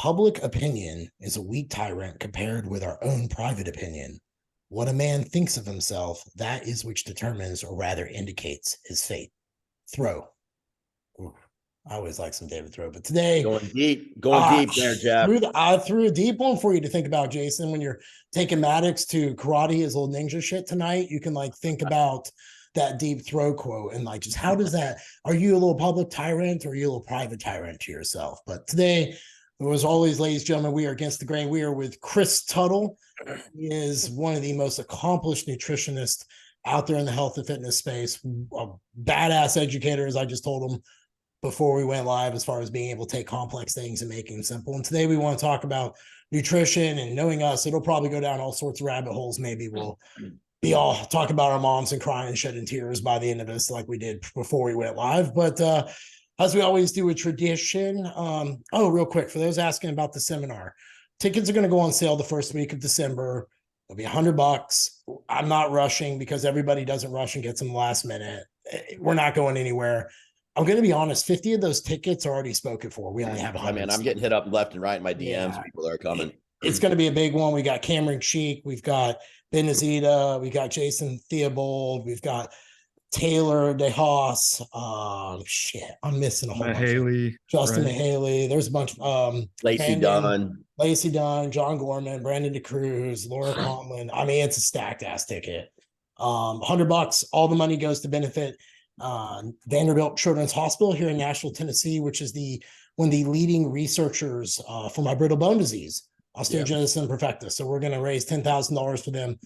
Public opinion is a weak tyrant compared with our own private opinion. What a man thinks of himself, that is which determines, or rather indicates, his fate. Thoreau. Ooh, I always like some David Thoreau, but today going deep there, Jeff. I threw a deep one for you to think about, Jason. When you're taking Maddox to karate, his old ninja shit tonight, you can like think about that deep Thoreau quote and like just how does that? Are you a little public tyrant or are you a little private tyrant to yourself? But today, as always, ladies and gentlemen, we are against the grain. We are with Chris Tuttle. He is one of the most accomplished nutritionists out there in the health and fitness space. A badass educator, as I just told him before we went live, as far as being able to take complex things and make them simple. And today we want to talk about nutrition, and knowing us, it'll probably go down all sorts of rabbit holes. Maybe we'll be all talking about our moms and crying and shedding tears by the end of this, like we did before we went live. But as we always do, a tradition. Real quick, for those asking about the seminar, tickets are going to go on sale the first week of December. It'll be $100. I'm not rushing because everybody doesn't rush and gets them last minute. We're not going anywhere. I'm going to be honest, 50 of those tickets are already spoken for. We only have 100. I mean, I'm getting hit up left and right in my DMs. Yeah. People are coming. It's going to be a big one. We got Cameron Cheek. We've got Ben Azita. We got Jason Theobald. We've got Taylor DeHaas. I'm missing a whole bunch. Haley, Justin Haley. There's a bunch of Lacey Dunn, John Gorman, Brandon DeCruz, Laura Conlon. I mean, it's a stacked ass ticket. $100. All the money goes to benefit Vanderbilt Children's Hospital here in Nashville, Tennessee, which is one of the leading researchers for my brittle bone disease, osteogenesis imperfecta. So we're going to raise $10,000 for them.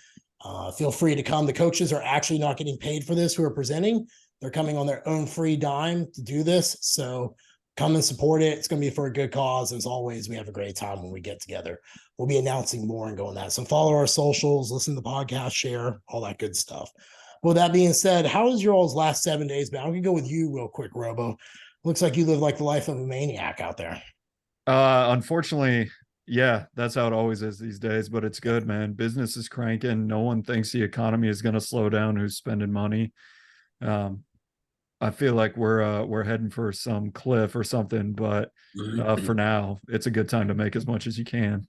Feel free to come. The coaches are actually not getting paid for this who are presenting. They're coming on their own free dime to do this. So come and support it. It's going to be for a good cause. As always, we have a great time when we get together. We'll be announcing more and going that. So follow our socials, listen to the podcast, share, all that good stuff. With that being said, how has your all's last 7 days been? I'm going to go with you real quick, Robo. Looks like you live like the life of a maniac out there. Unfortunately, yeah, that's how it always is these days, but it's good, man. Business is cranking. No one thinks the economy is going to slow down who's spending money. I feel like we're heading for some cliff or something, but for now, it's a good time to make as much as you can.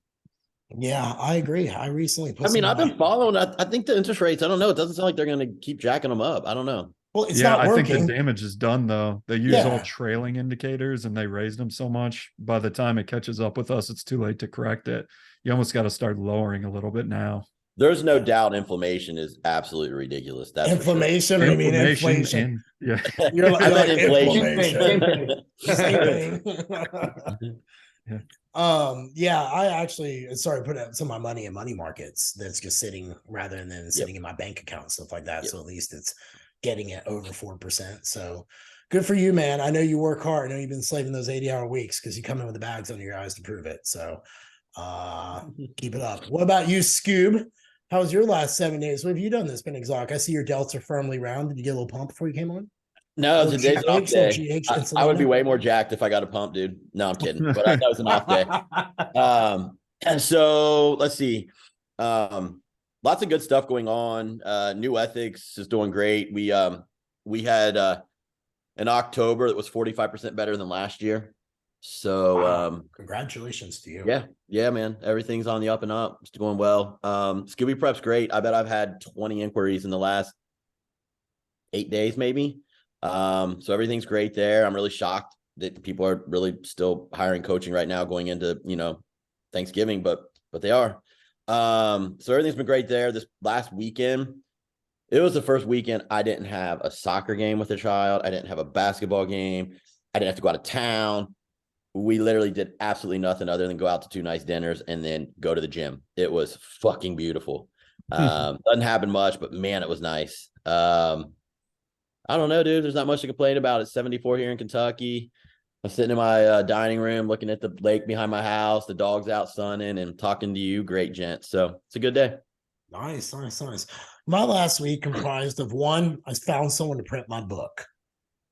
Yeah, I agree. I recently put I've been following. I think the interest rates, I don't know. It doesn't sound like they're going to keep jacking them up. I don't know. Well, it's not working. I think the damage is done, though. They use all trailing indicators and they raised them so much. By the time it catches up with us, it's too late to correct it. You almost got to start lowering a little bit now. There's no doubt inflation is absolutely ridiculous. That's inflammation. Sure. I mean, inflation. Yeah. You're like, I meant inflation. Same thing. I actually started putting some of my money in money markets that's just sitting rather than sitting in my bank account and stuff like that. So at least it's getting it over 4%. So good for you, man. I know you work hard. I know you've been slaving those 80-hour weeks because you come in with the bags under your eyes to prove it. So keep it up. What about you, Scoob? How was your last 7 days? What have you done that's been exotic? I see your delts are firmly round. Did you get a little pump before you came on? No, today's an off day. I would be way more jacked if I got a pump, dude. No, I'm kidding. But that was an off day. And so let's see. Lots of good stuff going on. New Ethics is doing great. We had in October that was 45% better than last year. So congratulations to you. Yeah, man. Everything's on the up and up. It's going well. Scooby Prep's great. I bet I've had 20 inquiries in the last 8 days, maybe. So everything's great there. I'm really shocked that people are really still hiring coaching right now going into, Thanksgiving, but they are. So everything's been great there. This last weekend, it was the first weekend I didn't have a soccer game with a child. I didn't have a basketball game. I didn't have to go out of town. We literally did absolutely nothing other than go out to 2 nice dinners and then go to the gym. It was fucking beautiful. Doesn't happen much, but man, it was nice. I don't know, dude. There's not much to complain about. It's 74 here in Kentucky. I'm sitting in my dining room looking at the lake behind my house. The dog's out sunning and talking to you. Great, gent. So it's a good day. Nice. My last week comprised of one, I found someone to print my book.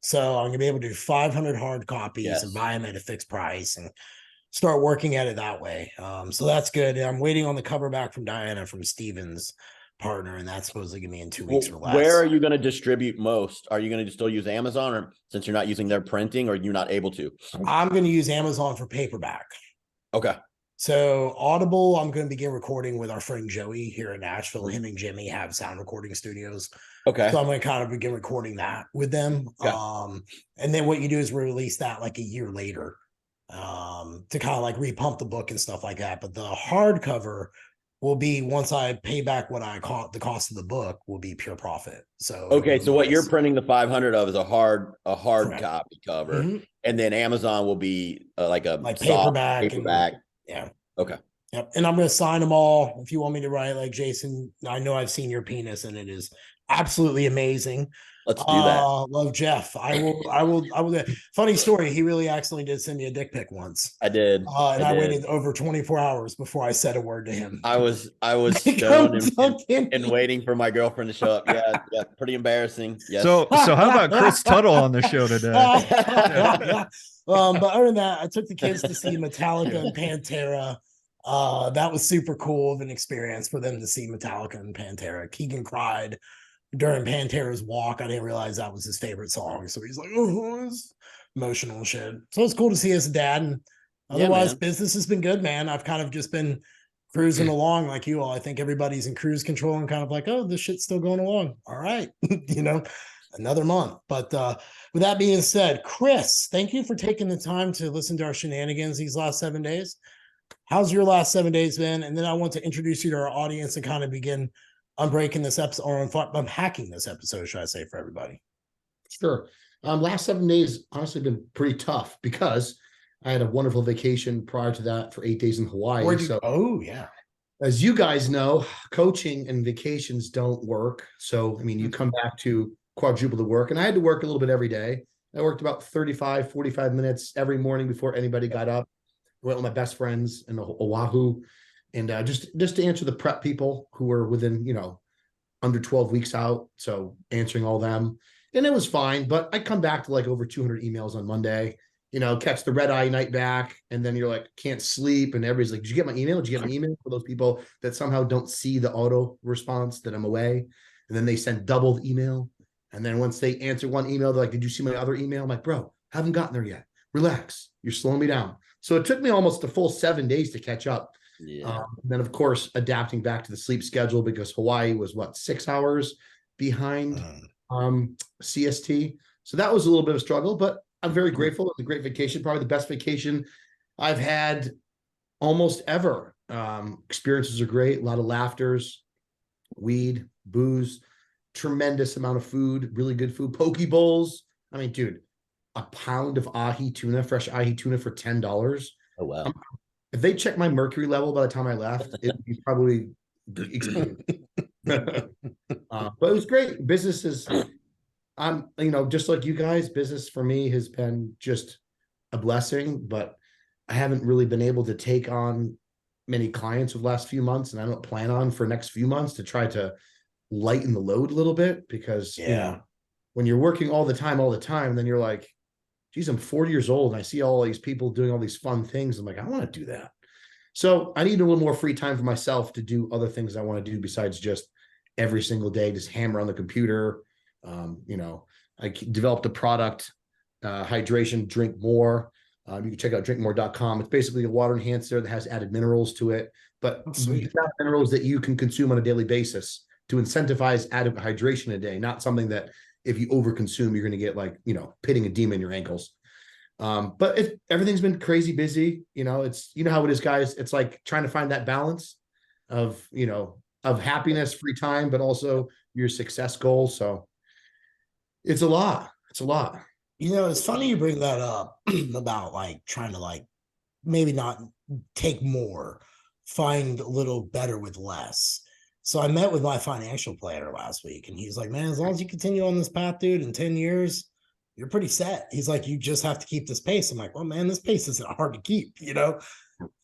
So I'm going to be able to do 500 hard copies and buy them at a fixed price and start working at it that way. So that's good. I'm waiting on the cover back from Diana from Steven's partner, and that's supposed to give me in 2 weeks or less. Where are you going to distribute most? Are you going to still use Amazon, or since you're not using their printing, or you're not able to? I'm going to use Amazon for paperback. Okay. So Audible, I'm going to begin recording with our friend Joey here in Nashville. Him and Jimmy have sound recording studios. Okay. So I'm going to kind of begin recording that with them. Okay. And then what you do is release that like a year later to kind of like repump the book and stuff like that. But the hardcover will be, once I pay back what I call the cost of the book, will be pure profit. So okay, so what you're printing the 500 of is a hard Correct. copy cover, and then Amazon will be like paperback. And, yeah. Okay. Yep. And I'm going to sign them all. If you want me to write, like, Jason, I know I've seen your penis and it is absolutely amazing. Let's do that. Love Jeff. I will. Funny story. He really accidentally did send me a dick pic once. I did. And I waited over 24 hours before I said a word to him. I was stoned and waiting for my girlfriend to show up. Yeah. Pretty embarrassing. Yes. So how about Chris Tuttle on the show today? But other than that, I took the kids to see Metallica and Pantera. That was super cool of an experience for them to see Metallica and Pantera. Keegan cried during Pantera's Walk. I didn't realize that was his favorite song. So he's like, oh, it's emotional shit. So it's cool to see his dad. And otherwise, business has been good, man. I've kind of just been cruising along like you all. I think everybody's in cruise control and kind of like, oh, this shit's still going along. All right. Another month. But with that being said, Chris, thank you for taking the time to listen to our shenanigans these last 7 days. How's your last 7 days been? And then I want to introduce you to our audience and kind of begin unbreaking this episode, or unhacking this episode, should I say, for everybody. Sure. Last 7 days, honestly, been pretty tough because I had a wonderful vacation prior to that for 8 days in Hawaii. Oh, yeah. As you guys know, coaching and vacations don't work. So, I mean, you come back to quadruple the work, and I had to work a little bit every day. I worked about 35, 45 minutes every morning before anybody got up. I went with my best friends in Oahu. And just to answer the prep people who were within, under 12 weeks out. So answering all them. And it was fine. But I come back to like over 200 emails on Monday, catch the red eye night back. And then you're like, can't sleep. And everybody's like, did you get my email? Did you get my email? For those people that somehow don't see the auto response that I'm away. And then they send double the email. And then once they answer one email, they're like, did you see my other email? I'm like, bro, haven't gotten there yet. Relax. You're slowing me down. So it took me almost a full 7 days to catch up. Yeah. And then, of course, adapting back to the sleep schedule because Hawaii was 6 hours behind CST. So that was a little bit of a struggle, but I'm very grateful. It was a great vacation, probably the best vacation I've had almost ever. Experiences are great. A lot of laughters, weed, booze, tremendous amount of food, really good food, poke bowls. I mean, dude, a pound of ahi tuna, fresh ahi tuna for $10. Oh, wow. If they checked my mercury level by the time I left, it'd be probably extreme. But it was great. Business is, just like you guys, business for me has been just a blessing, but I haven't really been able to take on many clients over the last few months, and I don't plan on for next few months to try to lighten the load a little bit because, when you're working all the time, then you're like, geez, I'm 40 years old and I see all these people doing all these fun things. I'm like, I want to do that. So I need a little more free time for myself to do other things I want to do besides just every single day, just hammer on the computer. I developed a product, hydration, drink more. You can check out drinkmore.com. It's basically a water enhancer that has added minerals to it, but minerals that you can consume on a daily basis to incentivize adequate hydration a day, not something that if you overconsume, you're going to get pitting a demon in your ankles. But everything's been crazy busy. It's, how it is, guys. It's like trying to find that balance of happiness, free time, but also your success goals. So it's a lot. It's a lot. It's funny you bring that up about trying to maybe not take more, find a little better with less. So I met with my financial planner last week and he's like, man, as long as you continue on this path, dude, in 10 years, you're pretty set. He's like, you just have to keep this pace. I'm like, well, man, this pace isn't hard to keep,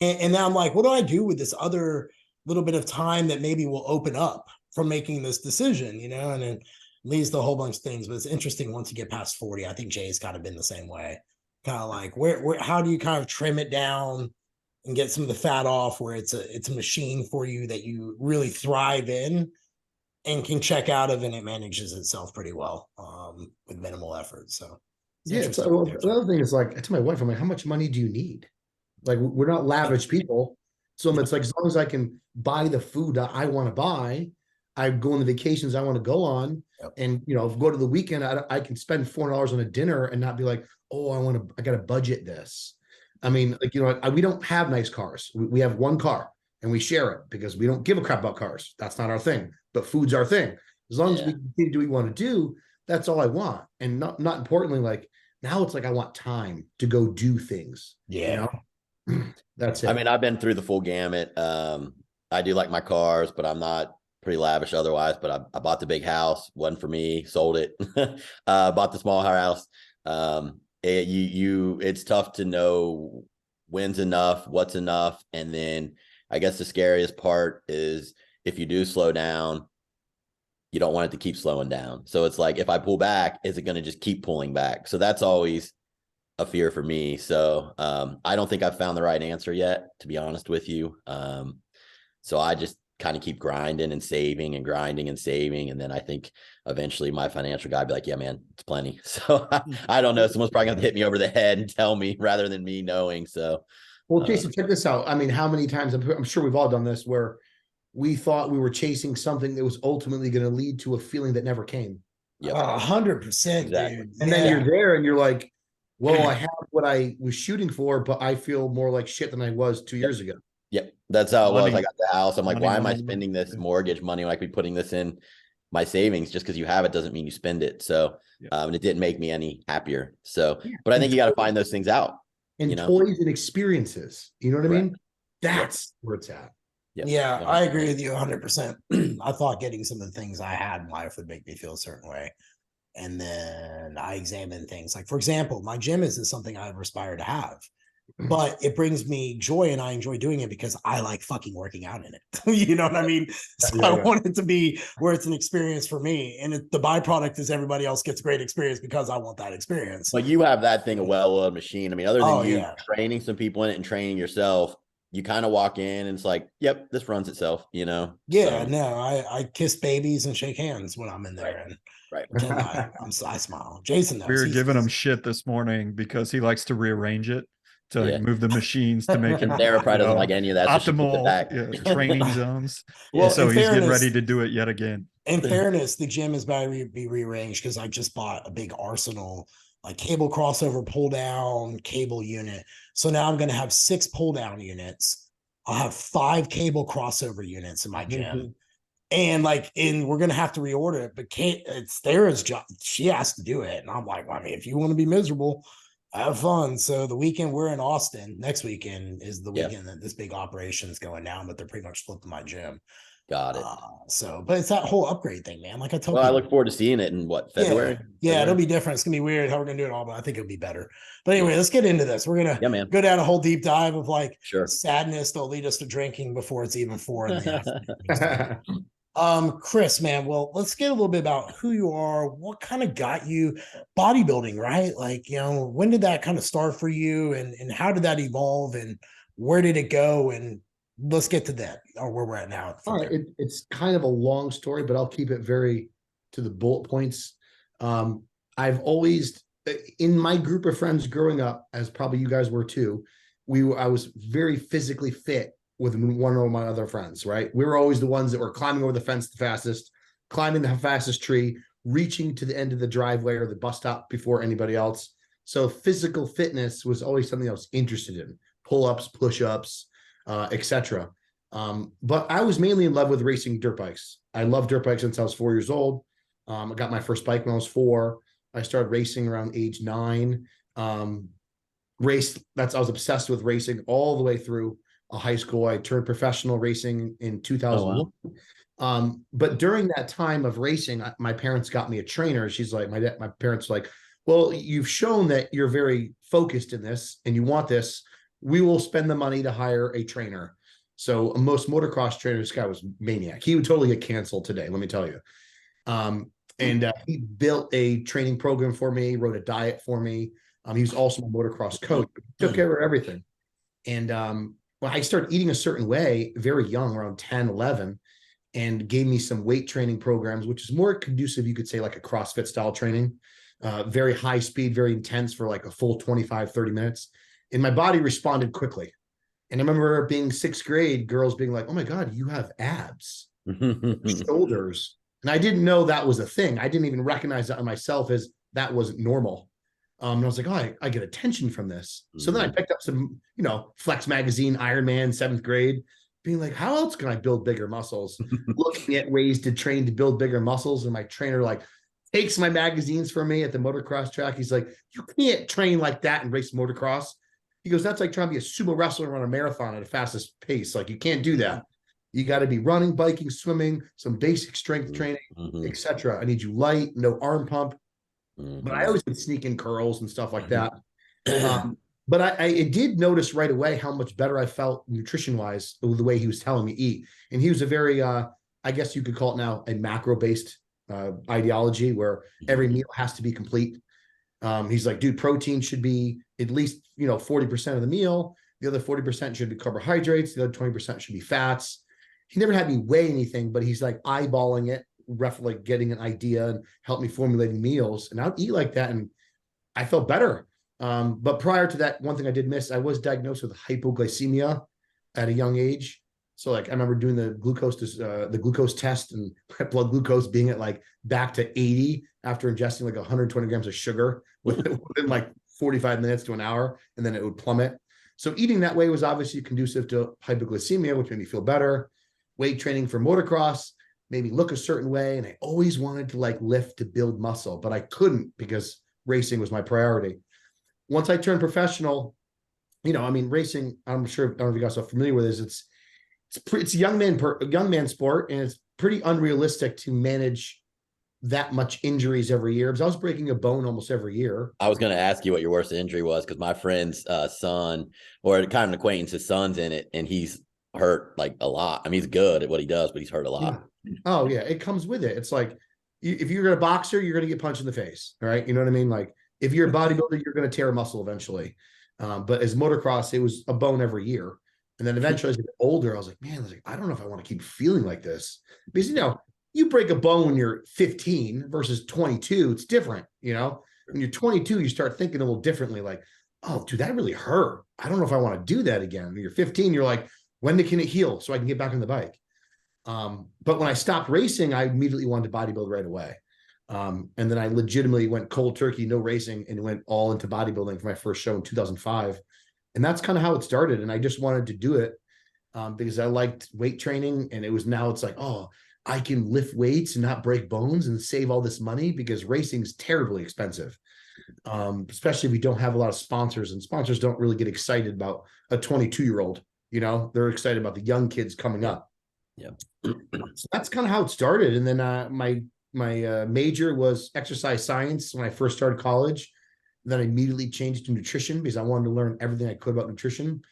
And now I'm like, what do I do with this other little bit of time that maybe will open up from making this decision, and then leads to a whole bunch of things. But it's interesting once you get past 40. I think Jay's kind of been the same way. Kind of like where how do you kind of trim it down and get some of the fat off where it's a machine for you that you really thrive in and can check out of, and it manages itself pretty well with minimal effort. So another thing is I tell my wife, I'm like, how much money do you need? Like we're not lavish people. So it's like, as long as I can buy the food that I want to buy, I go on the vacations I want to go on, and go to the weekend. I can spend $400 on a dinner and not be like, oh, I got to budget this. I mean, like, we don't have nice cars. We have one car and we share it because we don't give a crap about cars. That's not our thing, but food's our thing. As long as we continue to do what we want to do, that's all I want. And not importantly, like now it's like, I want time to go do things. Yeah. That's it. I mean, I've been through the full gamut. I do like my cars, but I'm not pretty lavish otherwise. But I bought the big house, wasn't for me, sold it. Bought the small house. It's tough to know when's enough, what's enough. And then I guess the scariest part is if you do slow down, you don't want it to keep slowing down. So it's like, if I pull back, is it going to just keep pulling back? So that's always a fear for me. So I don't think I've found the right answer yet, to be honest with you. So I just kind of keep grinding and saving and grinding and saving. And then I think eventually my financial guy will be like, yeah, man, it's plenty. So I don't know. Someone's probably going to hit me over the head and tell me rather than me knowing. So, well, Jason, check this out. I mean, how many times, I'm sure we've all done this, where we thought we were chasing something that was ultimately going to lead to a feeling that never came. Yep. 100%, Exactly. dude. And then you're there and you're like, well, I have what I was shooting for, but I feel more like shit than I was 2 years ago. Yep. That's how it was. Money. I got the house. I'm like, Money, why am I money, spending money. this mortgage money when I could be putting this in my savings? Just because you have it doesn't mean you spend it. So, and it didn't make me any happier. So, but I think you got to find those things out. And toys and experiences. You know what I mean? That's where it's at. Yep. Yeah, I agree with you 100%. I thought getting some of the things I had in life would make me feel a certain way. And then I examine things like, for example, my gym isn't something I ever aspire to have, but it brings me joy and I enjoy doing it because I like fucking working out in it. You know what I mean? So I want it to be where it's an experience for me. And the byproduct is everybody else gets a great experience because I want that experience. But you have that thing, a well-oiled machine. I mean, other than training some people in it and training yourself, you kind of walk in and it's like, yep, this runs itself, Yeah. So, no, I kiss babies and shake hands when I'm in there. Right. I smile. Jason knows. We were giving him shit this morning because he likes to rearrange it to move the machines to make him Sarah probably doesn't like any of that. Optimal training zones. Well, so he's getting ready to do it yet again. In fairness, the gym is about to be rearranged because I just bought a big arsenal, like cable crossover pull down cable unit. So now I'm going to have 6 pull down units. I'll have 5 cable crossover units in my gym. And we're going to have to reorder it, but it's Sarah's job. She has to do it. And I'm like, well, I mean, if you want to be miserable, have fun. So the weekend we're in Austin, next weekend is the weekend that this big operation is going down, but they're pretty much flipping my gym. Got it. But it's that whole upgrade thing, man. Like I told you. I look forward to seeing it in February? Yeah, it'll be different. It's gonna be weird how we're gonna do it all, but I think it'll be better. But anyway, let's get into this. We're gonna go down a whole deep dive of sadness that'll lead us to drinking before it's even 4 in the afternoon. Chris, man, well, let's get a little bit about who you are. What kind of got you bodybuilding, right? Like, when did that kind of start for you, and how did that evolve, and where did it go? And let's get to that, or where we're at now. All right, it's kind of a long story, but I'll keep it very to the bullet points. I've always, in my group of friends growing up, as probably you guys were too, I was very physically fit with one of my other friends, right? We were always the ones that were climbing over the fence the fastest, climbing the fastest tree, reaching to the end of the driveway or the bus stop before anybody else. So physical fitness was always something I was interested in. Pull-ups, push-ups, etc. But I was mainly in love with racing dirt bikes. I loved dirt bikes since I was 4 years old. I got my first bike when I was 4. I started racing around age 9. I was obsessed with racing all the way through high school. I turned professional racing in 2001. Oh, wow. But during that time of racing, my parents got me a trainer. She's like, my parents were like, well, you've shown that you're very focused in this and you want this. We will spend the money to hire a trainer. So most motocross trainers, this guy was maniac. He would totally get canceled today, let me tell you. And he built a training program for me, wrote a diet for me. He was also my motocross coach, took care of everything. And when I started eating a certain way, very young, around 10, 11, and gave me some weight training programs, which is more conducive, you could say, like a CrossFit style training, very high speed, very intense for like a full 25, 30 minutes. and my body responded quickly. And I remember being 6th grade, girls being like, "Oh my God, you have abs, shoulders." And I didn't know that was a thing. I didn't even recognize that in myself as that wasn't normal. And I was like, "Oh, I get attention from this." So then I picked up some, Flex magazine, Iron Man, 7th grade, being like, how else can I build bigger muscles? Looking at ways to train to build bigger muscles. And my trainer like takes my magazines from me at the motocross track. He's like, "You can't train like that and race motocross." He goes, "That's like trying to be a sumo wrestler and run a marathon at the fastest pace. Like, you can't do that. You got to be running, biking, swimming, some basic strength training, etc. I need you light, no arm pump." But I always would sneak in curls and stuff like that. But I did notice right away how much better I felt nutrition wise with the way he was telling me to eat. And he was a very, I guess you could call it now a macro based ideology where every meal has to be complete. He's like, "Dude, protein should be at least 40% of the meal. The other 40% should be carbohydrates. The other 20% should be fats." He never had me weigh anything, but he's like eyeballing it, roughly getting an idea and help me formulating meals. And I'd eat like that, and I felt better. But prior to that, one thing I did miss, I was diagnosed with hypoglycemia at a young age. So like I remember doing the glucose test, and my blood glucose being at like back to 80 after ingesting like 120 grams of sugar within like 45 minutes to an hour, and then it would plummet. So eating that way was obviously conducive to hypoglycemia, which made me feel better. Weight training for motocross made me look a certain way, and I always wanted to like lift to build muscle, but I couldn't because racing was my priority. Once I turned professional, racing, I'm sure, I don't know if you guys are familiar with this. It's a young man sport, and it's pretty unrealistic to manage that much injuries every year, because I was breaking a bone almost every year. I was going to ask you what your worst injury was, because my friend's son, or kind of an acquaintance, his son's in it, and he's hurt like a lot. I mean, he's good at what he does, but he's hurt a lot. Yeah. Oh yeah, it comes with it. It's like if you're a boxer, you're going to get punched in the face, right? You know what I mean? Like if you're a bodybuilder, you're going to tear a muscle eventually. But as motocross, it was a bone every year. And then eventually as I get older, I was like, man, I don't know if I want to keep feeling like this. Because, you break a bone when you're 15 versus 22, it's different. When you're 22, you start thinking a little differently, like, oh, dude, that really hurt. I don't know if I want to do that again. When you're 15, you're like, when can it heal so I can get back on the bike? But when I stopped racing, I immediately wanted to bodybuild right away. And then I legitimately went cold turkey, no racing, and went all into bodybuilding for my first show in 2005. And that's kind of how it started. And I just wanted to do it because I liked weight training. And it's like, oh, I can lift weights and not break bones and save all this money, because racing is terribly expensive, especially if you don't have a lot of sponsors, and sponsors don't really get excited about a 22-year-old. They're excited about the young kids coming up. Yeah. So that's kind of how it started. And then my major was exercise science when I first started college. Then I immediately changed to nutrition because I wanted to learn everything I could about nutrition.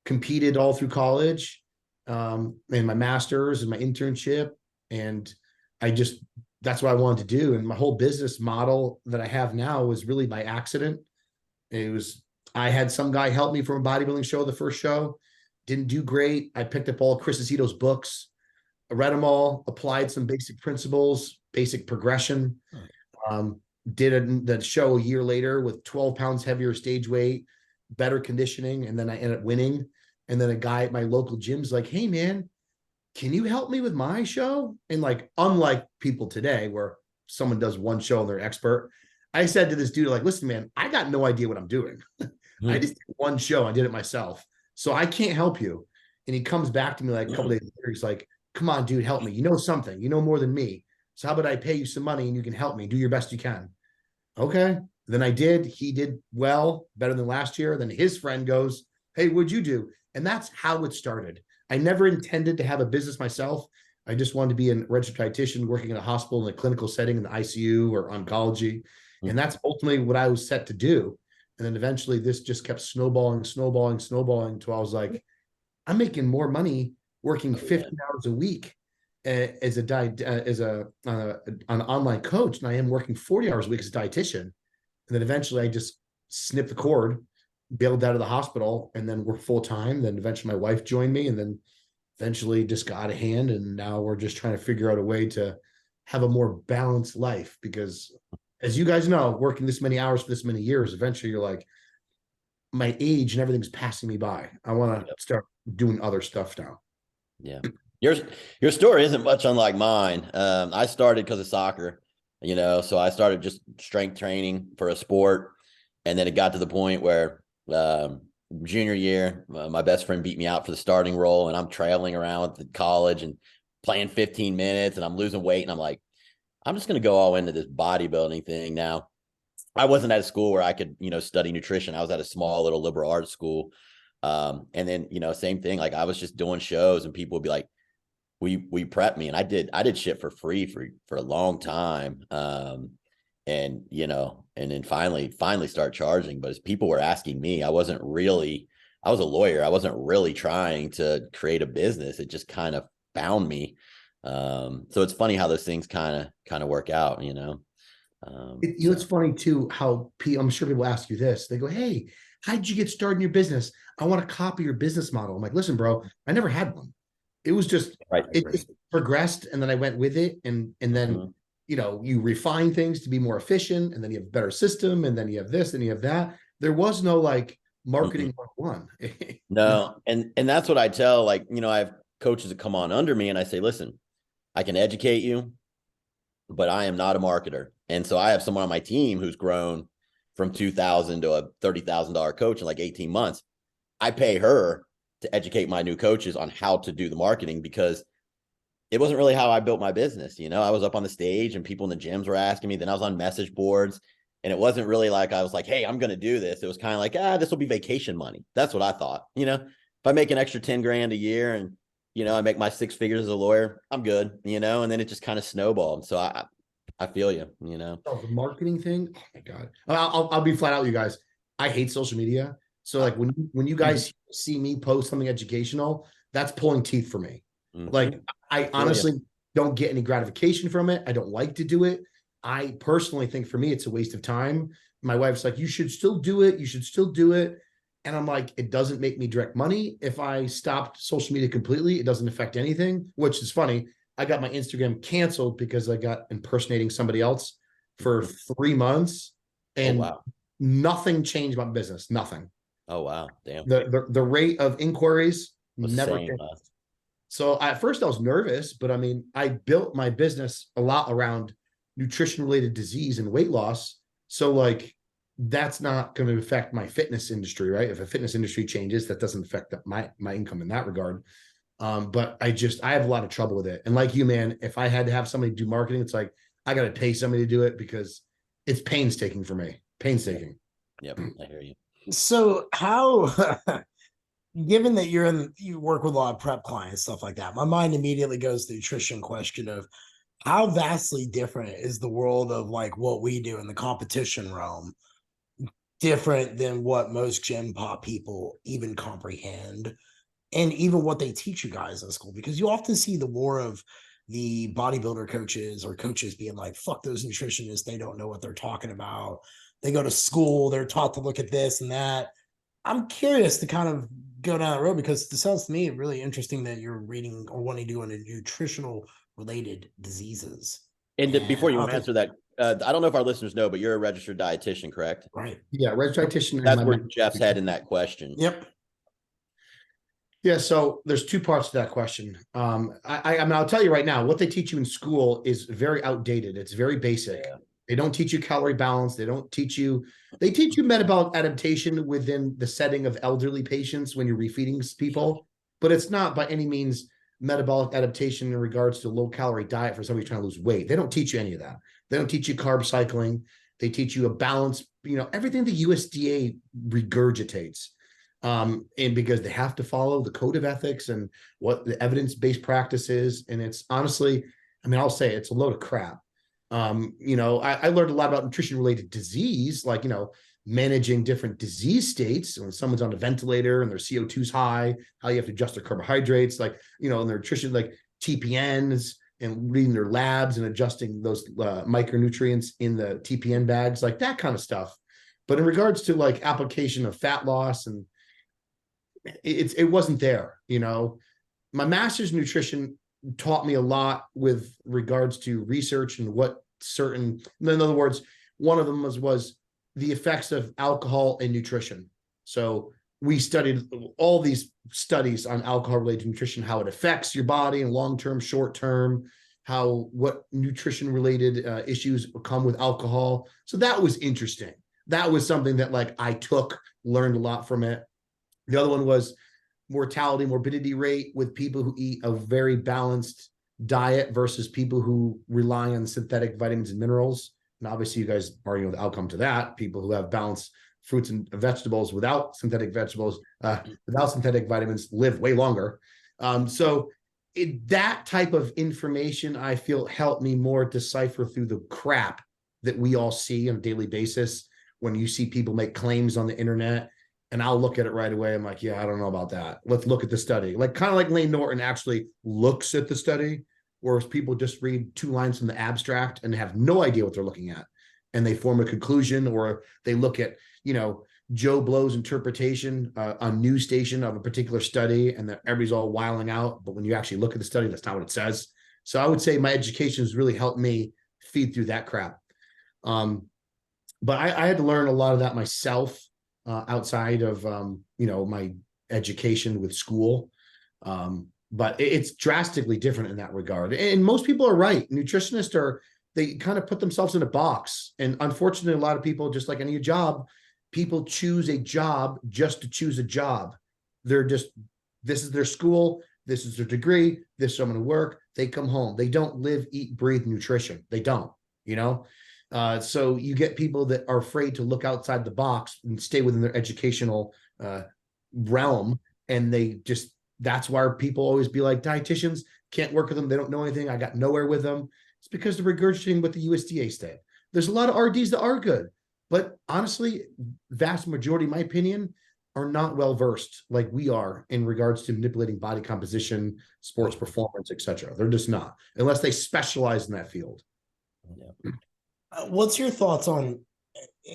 Competed all through college, and my master's and my internship. And that's what I wanted to do. And my whole business model that I have now was really by accident. I had some guy help me from a bodybuilding show, the first show. Didn't do great. I picked up all Chris Tuttle books. I read them all, applied some basic principles, basic progression. Did the show a year later with 12 pounds heavier stage weight, better conditioning. And then I ended up winning. And then a guy at my local gym's like, "Hey man, can you help me with my show?" And like, unlike people today where someone does one show and they're an expert, I said to this dude, like, "Listen, man, I got no idea what I'm doing. I just did one show. I did it myself. So I can't help you." And he comes back to me like a couple days later. He's like, "Come on, dude, help me. You know something. You know more than me. So how about I pay you some money and you can help me? Do your best you can." Okay. Then I did. He did well, better than last year. Then his friend goes, "Hey, what'd you do?" And that's how it started. I never intended to have a business myself. I just wanted to be a registered dietitian working in a hospital in a clinical setting in the ICU or oncology. And that's ultimately what I was set to do. And then eventually this just kept snowballing until I was like, I'm making more money working 15 hours a week as an online coach, and I am working 40 hours a week as a dietitian. And then eventually I just snipped the cord, bailed out of the hospital, and then worked full time. Then eventually my wife joined me, and then eventually just got out of hand. And now we're just trying to figure out a way to have a more balanced life, because as you guys know, working this many hours for this many years, eventually you're like, my age and everything's passing me by. I want to start doing other stuff now. Yeah. Your story isn't much unlike mine. I started because of soccer, so I started just strength training for a sport. And then it got to the point where junior year, my best friend beat me out for the starting role, and I'm trailing around with college and playing 15 minutes, and I'm losing weight. And I'm like, I'm just going to go all into this bodybuilding thing now. I wasn't at a school where I could, study nutrition. I was at a small little liberal arts school. And then, same thing. Like I was just doing shows and people would be like, we prepped me, and I did shit for free for a long time. And then finally start charging. But as people were asking me, I was a lawyer. I wasn't really trying to create a business. It just kind of found me. So it's funny how those things kind of work out, It's funny too, how I'm sure people ask you this. They go, hey, how'd you get started in your business? I want to copy your business model. I'm like, listen, bro, I never had one. It was just, it just progressed. And then I went with it. And then, you refine things to be more efficient, and then you have a better system, and then you have this and you have that. There was no like marketing 101. No. And that's what I tell, I have coaches that come on under me, and I say, listen, I can educate you, but I am not a marketer. And so I have someone on my team who's grown from $2,000 to a $30,000 coach in like 18 months. I pay her to educate my new coaches on how to do the marketing, because it wasn't really how I built my business. I was up on the stage and people in the gyms were asking me. Then I was on message boards, and it wasn't really like I was like, hey, I'm going to do this. It was kind of like, this will be vacation money. That's what I thought. If I make an extra 10 grand a year and, I make my 6 figures as a lawyer, I'm good, and then it just kind of snowballed. So I feel you, Oh, the marketing thing. Oh my God. I'll be flat out with you guys. I hate social media. So like when you guys see me post something educational, that's pulling teeth for me. Like I honestly don't get any gratification from it. I don't like to do it. I personally think for me, it's a waste of time. My wife's like, you should still do it. You should still do it. And I'm like, it doesn't make me direct money. If I stopped social media completely, it doesn't affect anything, which is funny. I got my Instagram canceled because I got impersonating somebody else for 3 months, and nothing changed my business. Nothing. Oh, wow. Damn. The rate of inquiries never changed. Huh? So at first I was nervous, but I mean, I built my business a lot around nutrition related disease and weight loss. So like, that's not going to affect my fitness industry, right? If a fitness industry changes, that doesn't affect my income in that regard. But I have a lot of trouble with it. And like you, man, if I had to have somebody do marketing, it's like, I got to pay somebody to do it because it's painstaking for me. Painstaking. Yep. I hear you. So how, given that you work with a lot of prep clients, stuff like that, my mind immediately goes to the nutrition question of how vastly different is the world of like what we do in the competition realm, different than what most gym pop people even comprehend, and even what they teach you guys in school, because you often see the war of the bodybuilder coaches or coaches being like, fuck those nutritionists, they don't know what they're talking about. They go to school, they're taught to look at this and that. I'm curious to kind of go down that road, because it sounds to me really interesting that you're reading or wanting to do into nutritional related diseases. And before you answer that, I don't know if our listeners know, but you're a registered dietitian, correct? Right. Yeah, registered dietitian. That's where Jeff's head in that question. Yep. Yeah, so there's 2 parts to that question. I mean, I'll tell you right now, what they teach you in school is very outdated. It's very basic. Yeah. They don't teach you calorie balance. They teach you metabolic adaptation within the setting of elderly patients when you're refeeding people, but it's not by any means metabolic adaptation in regards to low calorie diet for somebody trying to lose weight. They don't teach you any of that. They don't teach you carb cycling. They teach you a balance, everything the USDA regurgitates. And because they have to follow the code of ethics and what the evidence-based practice is. And it's honestly, I mean, I'll say it's a load of crap. I learned a lot about nutrition-related disease, like, managing different disease states. When someone's on a ventilator and their CO2 is high, how you have to adjust their carbohydrates, like, and their nutrition, like TPNs, and reading their labs and adjusting those micronutrients in the TPN bags, like that kind of stuff. But in regards to like application of fat loss, and it wasn't there. My master's in nutrition taught me a lot with regards to research and what certain, in other words, one of them was the effects of alcohol and nutrition. So we studied all these studies on alcohol related nutrition, how it affects your body and long-term, short-term, what nutrition related issues come with alcohol. So that was interesting. That was something that like I learned a lot from it. The other one was mortality, morbidity rate with people who eat a very balanced diet versus people who rely on synthetic vitamins and minerals. And obviously you guys already know the outcome to that. People who have balanced fruits and vegetables without synthetic vitamins live way longer. So that type of information, I feel, helped me more decipher through the crap that we all see on a daily basis. When you see people make claims on the internet, and I'll look at it right away. I'm like, yeah, I don't know about that. Let's look at the study. Like kind of like Lane Norton actually looks at the study, whereas people just read 2 lines from the abstract and have no idea what they're looking at. And they form a conclusion, or they look at, Joe Blow's interpretation on news station of a particular study, and everybody's all wiling out. But when you actually look at the study, that's not what it says. So I would say my education has really helped me feed through that crap. But I had to learn a lot of that myself outside of, my education with school. But it's drastically different in that regard. And most people are right. Nutritionists they kind of put themselves in a box. And unfortunately, a lot of people, just like any job, people choose a job just to choose a job. This is their school. This is their degree. This is where I'm going to work. They come home. They don't live, eat, breathe nutrition. They don't, so you get people that are afraid to look outside the box and stay within their educational realm. And that's why people always be like, dietitians, can't work with them. They don't know anything. I got nowhere with them. It's because they're regurgitating what the USDA said. There's a lot of RDs that are good, but honestly, vast majority, in my opinion, are not well-versed like we are in regards to manipulating body composition, sports performance, etc. They're just not, unless they specialize in that field. Yeah. What's your thoughts on,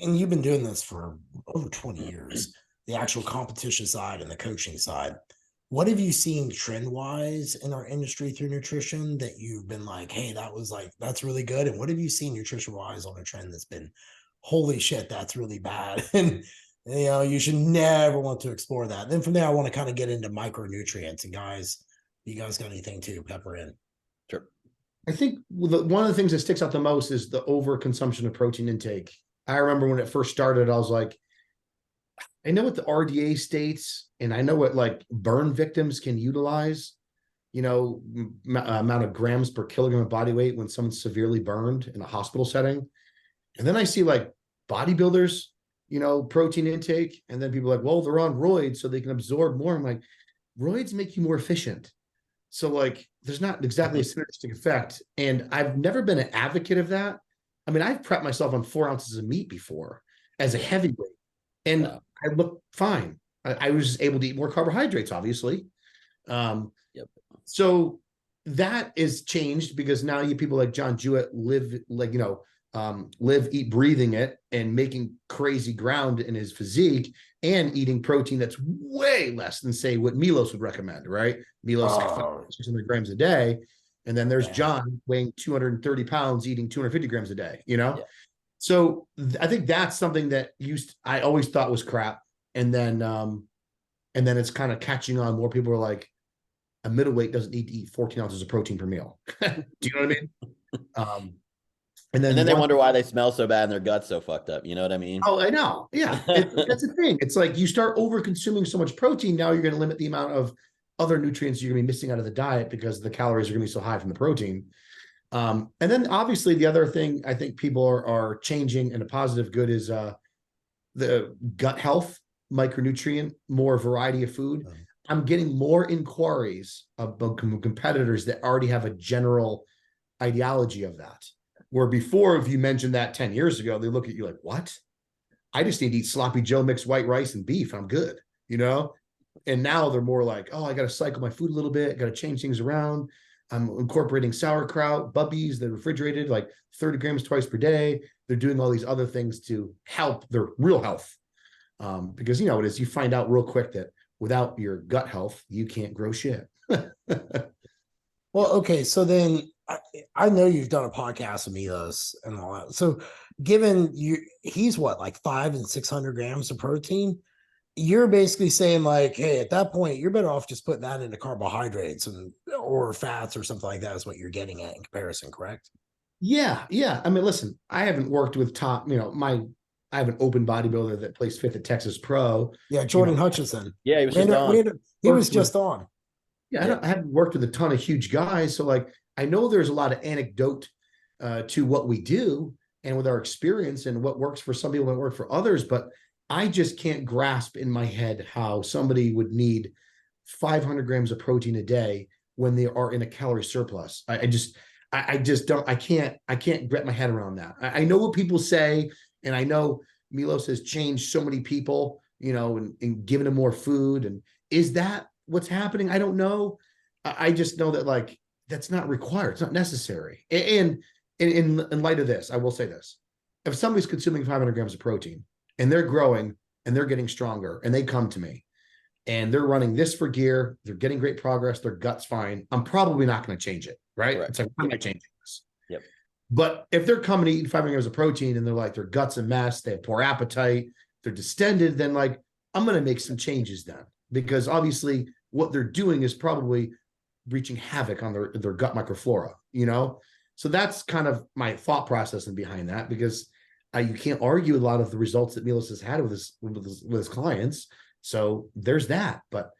and you've been doing this for over 20 years, the actual competition side and the coaching side. What have you seen trend-wise in our industry through nutrition that you've been like, hey, that's really good? And what have you seen nutrition-wise on a trend that's been, holy shit, that's really bad? And, you should never want to explore that. Then from there, I want to kind of get into micronutrients. And guys, you guys got anything to pepper in? Sure. I think one of the things that sticks out the most is the overconsumption of protein intake. I remember when it first started, I was like, I know what the RDA states, and I know what like burn victims can utilize, amount of grams per kilogram of body weight when someone's severely burned in a hospital setting. And then I see like bodybuilders, protein intake, and then people are like, well, they're on roids so they can absorb more. I'm like, roids make you more efficient. So like, there's not exactly a synergistic effect. And I've never been an advocate of that. I mean, I've prepped myself on 4 ounces of meat before as a heavyweight, and I look fine. I was able to eat more carbohydrates, obviously. Yep. So that is changed because now you people like John Jewett live, eat, breathing it and making crazy ground in his physique and eating protein that's way less than, say, what Milos would recommend, right? Milos, like 600 grams a day. And then there's John weighing 230 pounds, eating 250 grams a day, Yeah. So I think that's something that I always thought was crap. And then it's kind of catching on. More people are like, a middleweight doesn't need to eat 14 ounces of protein per meal. Do you know what I mean? And then they wonder why they smell so bad and their gut's so fucked up. You know what I mean? Oh, I know. Yeah. That's the thing. It's like you start over consuming so much protein. Now you're going to limit the amount of other nutrients you're going to be missing out of the diet because the calories are going to be so high from the protein. And then obviously the other thing I think people are changing in a positive good is the gut health, micronutrient, more variety of food. I'm getting more inquiries about competitors that already have a general ideology of that. Where before, if you mentioned that 10 years ago, they look at you like, what? I just need to eat sloppy Joe mixed white rice and beef. I'm good, And now they're more like, oh, I got to cycle my food a little bit. Got to change things around. I'm incorporating sauerkraut, bubbies, that refrigerated like 30 grams twice per day. They're doing all these other things to help their real health. Because it is, you find out real quick that without your gut health, you can't grow shit. Well, okay. So then I know you've done a podcast with Milos and all that. So given he's what, like 500 and 600 grams of protein. you're basically saying like, hey, at that point, you're better off just putting that into carbohydrates and or fats or something like that is what you're getting at in comparison, correct? Yeah, yeah. I mean, listen, I haven't worked with top, I have an open bodybuilder that plays fifth at Texas Pro. Yeah, Jordan Hutchinson. Yeah, he was just on. He was just on. Yeah, I haven't worked with a ton of huge guys. So like, I know there's a lot of anecdote to what we do and with our experience and what works for some people might work for others, but I just can't grasp in my head how somebody would need 500 grams of protein a day when they are in a calorie surplus. I just don't, I can't get my head around that. I know what people say, and I know Milos has changed so many people, and given them more food. And is that what's happening? I don't know. I just know that like, that's not required. It's not necessary. And in light of this, I will say this. If somebody's consuming 500 grams of protein and they're growing and they're getting stronger and they come to me and they're running this for gear, they're getting great progress, their gut's fine, I'm probably not going to change it, right? Correct. It's like, why am I changing this? Yep. But if they're coming to eat 500 grams of protein and they're like, their gut's a mess, they have poor appetite, they're distended, then like, I'm going to make some changes then, because obviously what they're doing is probably wreaking havoc on their gut microflora, So that's kind of my thought process behind that, because you can't argue a lot of the results that Milos has had with his clients. So there's that. But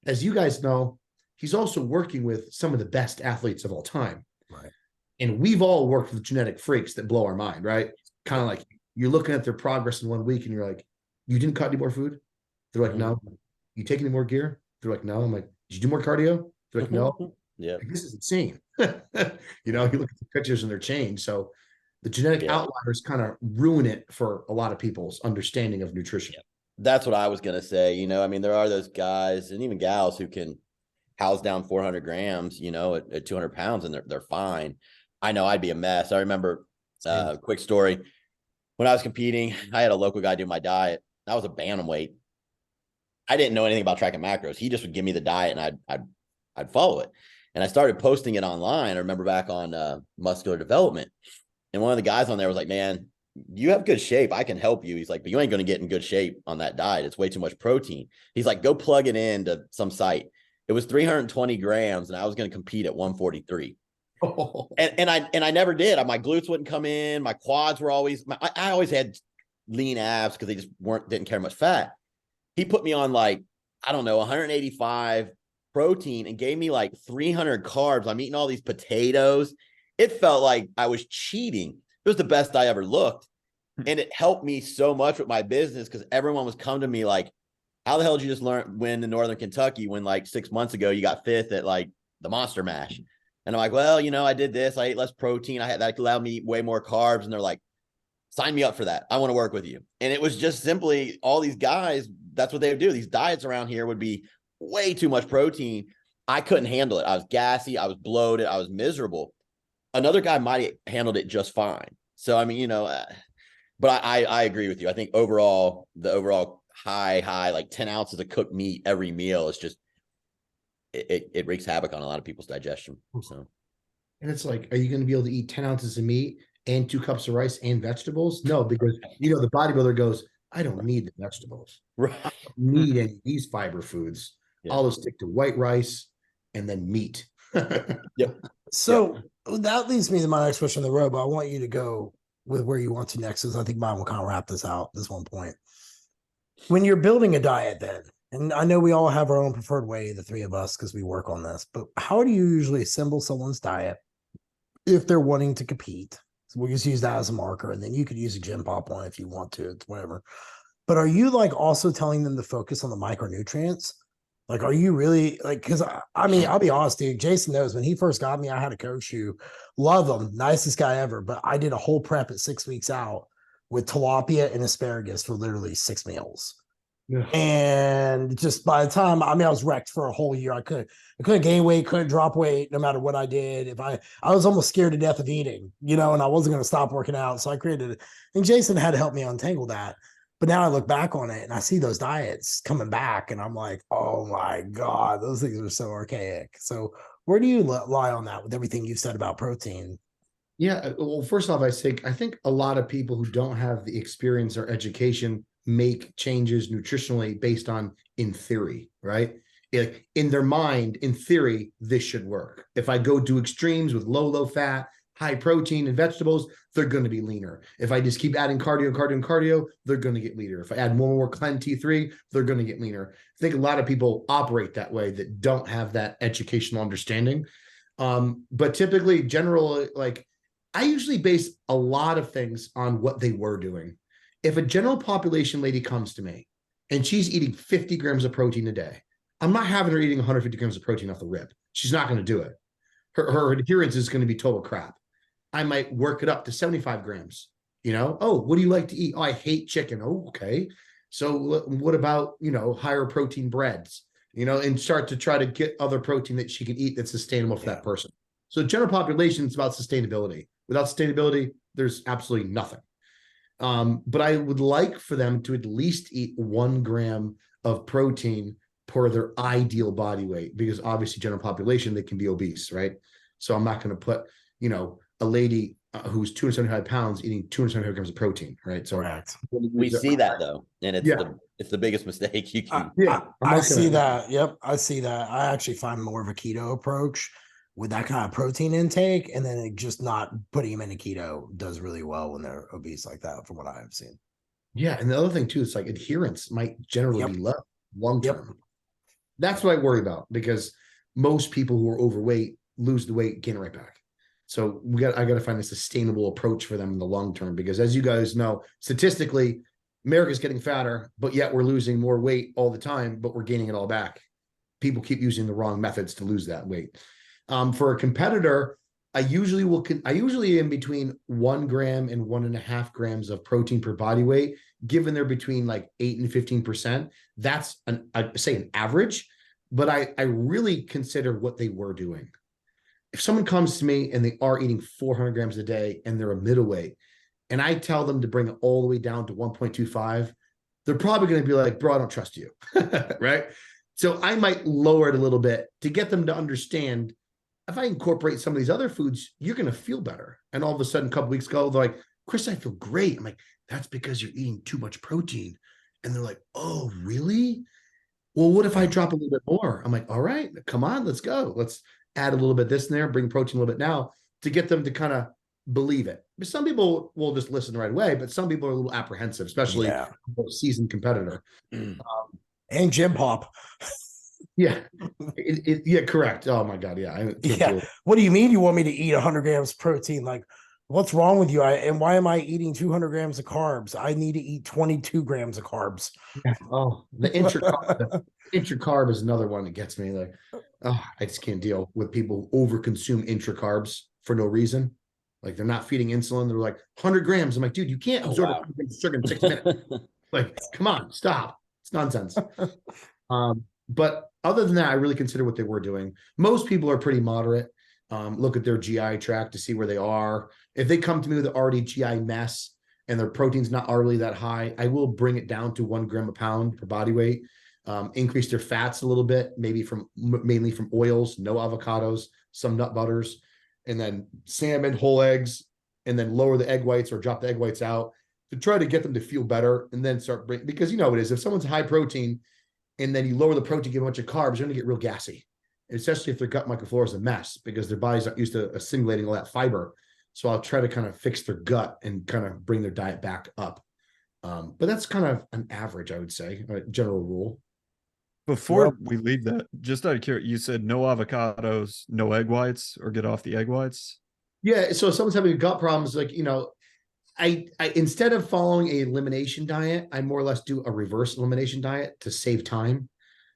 as you guys know, he's also working with some of the best athletes of all time. Right. And we've all worked with genetic freaks that blow our mind, right? Kind of like you're looking at their progress in 1 week and you're like, you didn't cut any more food? They're like, no. You take any more gear? They're like, no. I'm like, did you do more cardio? They're like, no. Yeah. Like, this is insane. You look at the pictures and they're changed. So the genetic outliers kind of ruin it for a lot of people's understanding of nutrition. Yeah. That's what I was going to say. I mean, there are those guys and even gals who can house down 400 grams, at 200 pounds, and they're fine. I know I'd be a mess. I remember quick story. When I was competing, I had a local guy do my diet. I was a bantamweight. I didn't know anything about tracking macros. He just would give me the diet and I'd follow it. And I started posting it online. I remember back on muscular development. And one of the guys on there was like, man, you have good shape. I can help you. He's like, but you ain't going to get in good shape on that diet. It's way too much protein. He's like, go plug it into some site. It was 320 grams and I was going to compete at 143. Oh. And I never did. My glutes wouldn't come in. My quads were always, I always had lean abs because they just didn't carry much fat. He put me on like, I don't know, 185 protein and gave me like 300 carbs. I'm eating all these potatoes. It felt like I was cheating. It was the best I ever looked. And it helped me so much with my business because everyone was coming to me like, how the hell did you just win in Northern Kentucky when like 6 months ago you got fifth at like the Monster Mash? And I'm like, well, I did this. I ate less protein. That allowed me to eat way more carbs. And they're like, sign me up for that. I want to work with you. And it was just simply all these guys. That's what they would do. These diets around here would be way too much protein. I couldn't handle it. I was gassy. I was bloated. I was miserable. Another guy might have handled it just fine. So, I mean, but I agree with you. I think overall, the overall high, like 10 ounces of cooked meat every meal is just, it wreaks havoc on a lot of people's digestion. So, and it's like, are you going to be able to eat 10 ounces of meat and 2 cups of rice and vegetables? No, because the bodybuilder goes, I don't need the vegetables. Right. I don't need any of these fiber foods. Yeah. I'll just stick to white rice and then meat. Yep. So that leads me to my next question on the road, but I want you to go with where you want to next, because I think mine will kind of wrap this out, this one point. When you're building a diet then, and I know we all have our own preferred way, the three of us, because we work on this, but how do you usually assemble someone's diet if they're wanting to compete? So we'll just use that as a marker, and then you could use a gym pop one if you want to, it's whatever. But are you like also telling them to focus on the micronutrients? Like, are you really like, because I mean, I'll be honest, dude, Jason knows when he first got me, I had a coach who love him, nicest guy ever, but I did a whole prep at 6 weeks out with tilapia and asparagus for literally 6 meals. Yeah. And just by the time, I mean, I was wrecked for a whole year. I couldn't gain weight, couldn't drop weight no matter what I did. If I was almost scared to death of eating, and I wasn't going to stop working out. So I created it. And Jason had to help me untangle that. But now I look back on it and I see those diets coming back and I'm like, oh my God, those things are so archaic. So where do you lie on that with everything you've said about protein? Yeah. Well, first off, I think a lot of people who don't have the experience or education make changes nutritionally based on in theory, right? In their mind, in theory, this should work. If I go to extremes with low fat, high protein and vegetables, they're going to be leaner. If I just keep adding cardio, they're going to get leaner. If I add more Clen T3, they're going to get leaner. I think a lot of people operate that way that don't have that educational understanding. But typically, generally, like I usually base a lot of things on what they were doing. If a general population lady comes to me and she's eating 50 grams of protein a day, I'm not having her eating 150 grams of protein off the rip. She's not going to do it. Her adherence is going to be total crap. I might work it up to 75 grams. Oh, what do you like to eat? Oh, I hate chicken. Oh, okay. So what about, higher protein breads, and start to try to get other protein that she can eat that's sustainable for that person. So general population is about sustainability. Without sustainability, there's absolutely nothing. But I would like for them to at least eat 1 gram of protein per their ideal body weight, because obviously general population, they can be obese, right? So I'm not going to put, a lady who's 275 pounds eating 275 grams of protein, right? So Correct. We see that though, and it's the biggest mistake you can. I see that. Yep, I see that. I actually find more of a keto approach with that kind of protein intake, and then it just not putting them in a keto does really well when they're obese like that, from what I have seen. Yeah, and the other thing too, it's like adherence might generally be low long term. That's what I worry about, because most people who are overweight lose the weight, gain it right back. So I got to find a sustainable approach for them in the long term, because as you guys know, statistically, America's getting fatter, but yet we're losing more weight all the time, but we're gaining it all back. People keep using the wrong methods to lose that weight. For a competitor, I usually am between 1 gram and 1.5 grams of protein per body weight, given they're between like 8 and 15%. That's I'd say an average, but I really consider what they were doing. If someone comes to me and they are eating 400 grams a day and they're a middleweight, and I tell them to bring it all the way down to 1.25, they're probably going to be like, bro, I don't trust you. Right? So I might lower it a little bit to get them to understand, if I incorporate some of these other foods, you're going to feel better. And all of a sudden, a couple weeks ago, they're like, Chris, I feel great. I'm like, that's because you're eating too much protein. And they're like, oh, really? Well, what if I drop a little bit more? I'm like, all right, come on, let's go. Let's add a little bit this and there, bring protein a little bit now, to get them to kind of believe it. But some people will just listen right away, but some people are a little apprehensive, especially a seasoned competitor. And gym pop. Yeah, correct. Oh my God, yeah. What do you mean you want me to eat 100 grams of protein? Like, what's wrong with you? And why am I eating 200 grams of carbs? I need to eat 22 grams of carbs. Yeah. Oh, the intracarb is another one that gets me. Like, oh, I just can't deal with people who overconsume intracarbs for no reason. Like, they're not feeding insulin. They're like 100 grams. I'm like, dude, you can't absorb 100 grams of sugar in 6 minutes. Like, come on, stop. It's nonsense. But other than that, I really consider what they were doing. Most people are pretty moderate. Look at their GI tract to see where they are. If they come to me with an already GI mess and their protein's not already that high, I will bring it down to 1 gram a pound per body weight. Increase their fats a little bit, mainly from oils, no avocados, some nut butters, and then salmon, whole eggs, and then lower the egg whites or drop the egg whites out to try to get them to feel better, and then start because you know what it is. If someone's high protein and then you lower the protein, give a bunch of carbs, they're going to get real gassy, especially if their gut microflora is a mess because their body's not used to assimilating all that fiber. So I'll try to kind of fix their gut and kind of bring their diet back up. But that's kind of an average, I would say, a general rule. Before we leave that, just out of curiosity, you said no avocados, no egg whites, or get off the egg whites? Yeah. So if someone's having gut problems, like, I instead of following a elimination diet, I more or less do a reverse elimination diet to save time.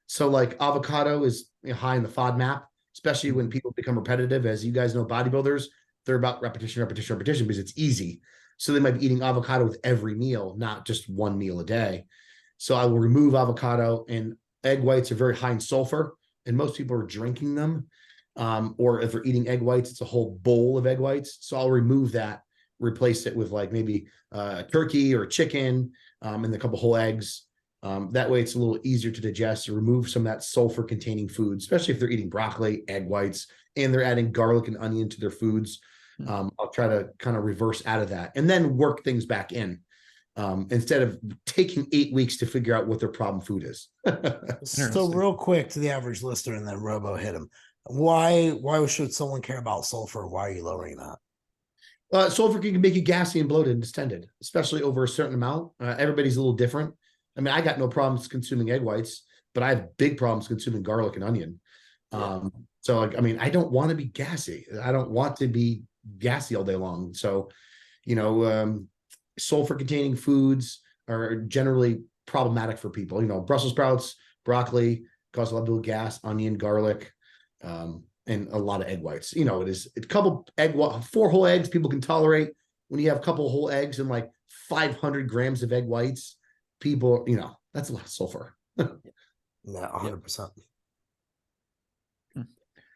So like avocado is high in the FODMAP, especially when people become repetitive. As you guys know, bodybuilders, they're about repetition because it's easy. So they might be eating avocado with every meal, not just one meal a day. So I will remove avocado, and egg whites are very high in sulfur, and most people are drinking them. Or if they're eating egg whites, it's a whole bowl of egg whites. So I'll remove that, replace it with like maybe turkey or chicken, and a couple whole eggs. That way it's a little easier to digest, to remove some of that sulfur containing food, especially if they're eating broccoli, egg whites, and they're adding garlic and onion to their foods. I'll try to kind of reverse out of that and then work things back in. instead of taking 8 weeks to figure out what their problem food is. So Interesting. real quick to the average listener, and then Robo hit him. Why should someone care about sulfur? Why are you lowering that? Sulfur can make you gassy and bloated and distended, especially over a certain amount. Everybody's a little different. I mean, I got no problems consuming egg whites, but I have big problems consuming garlic and onion. So like, I mean, I don't want to be gassy. I don't want to be gassy all day long. So, sulfur containing foods are generally problematic for people. Brussels sprouts, broccoli cause a lot of people gas, onion, garlic, and a lot of egg whites. It is a couple 4 whole eggs people can tolerate. When you have a couple whole eggs and like 500 grams of egg whites, people, that's a lot of sulfur. Yeah, 100%.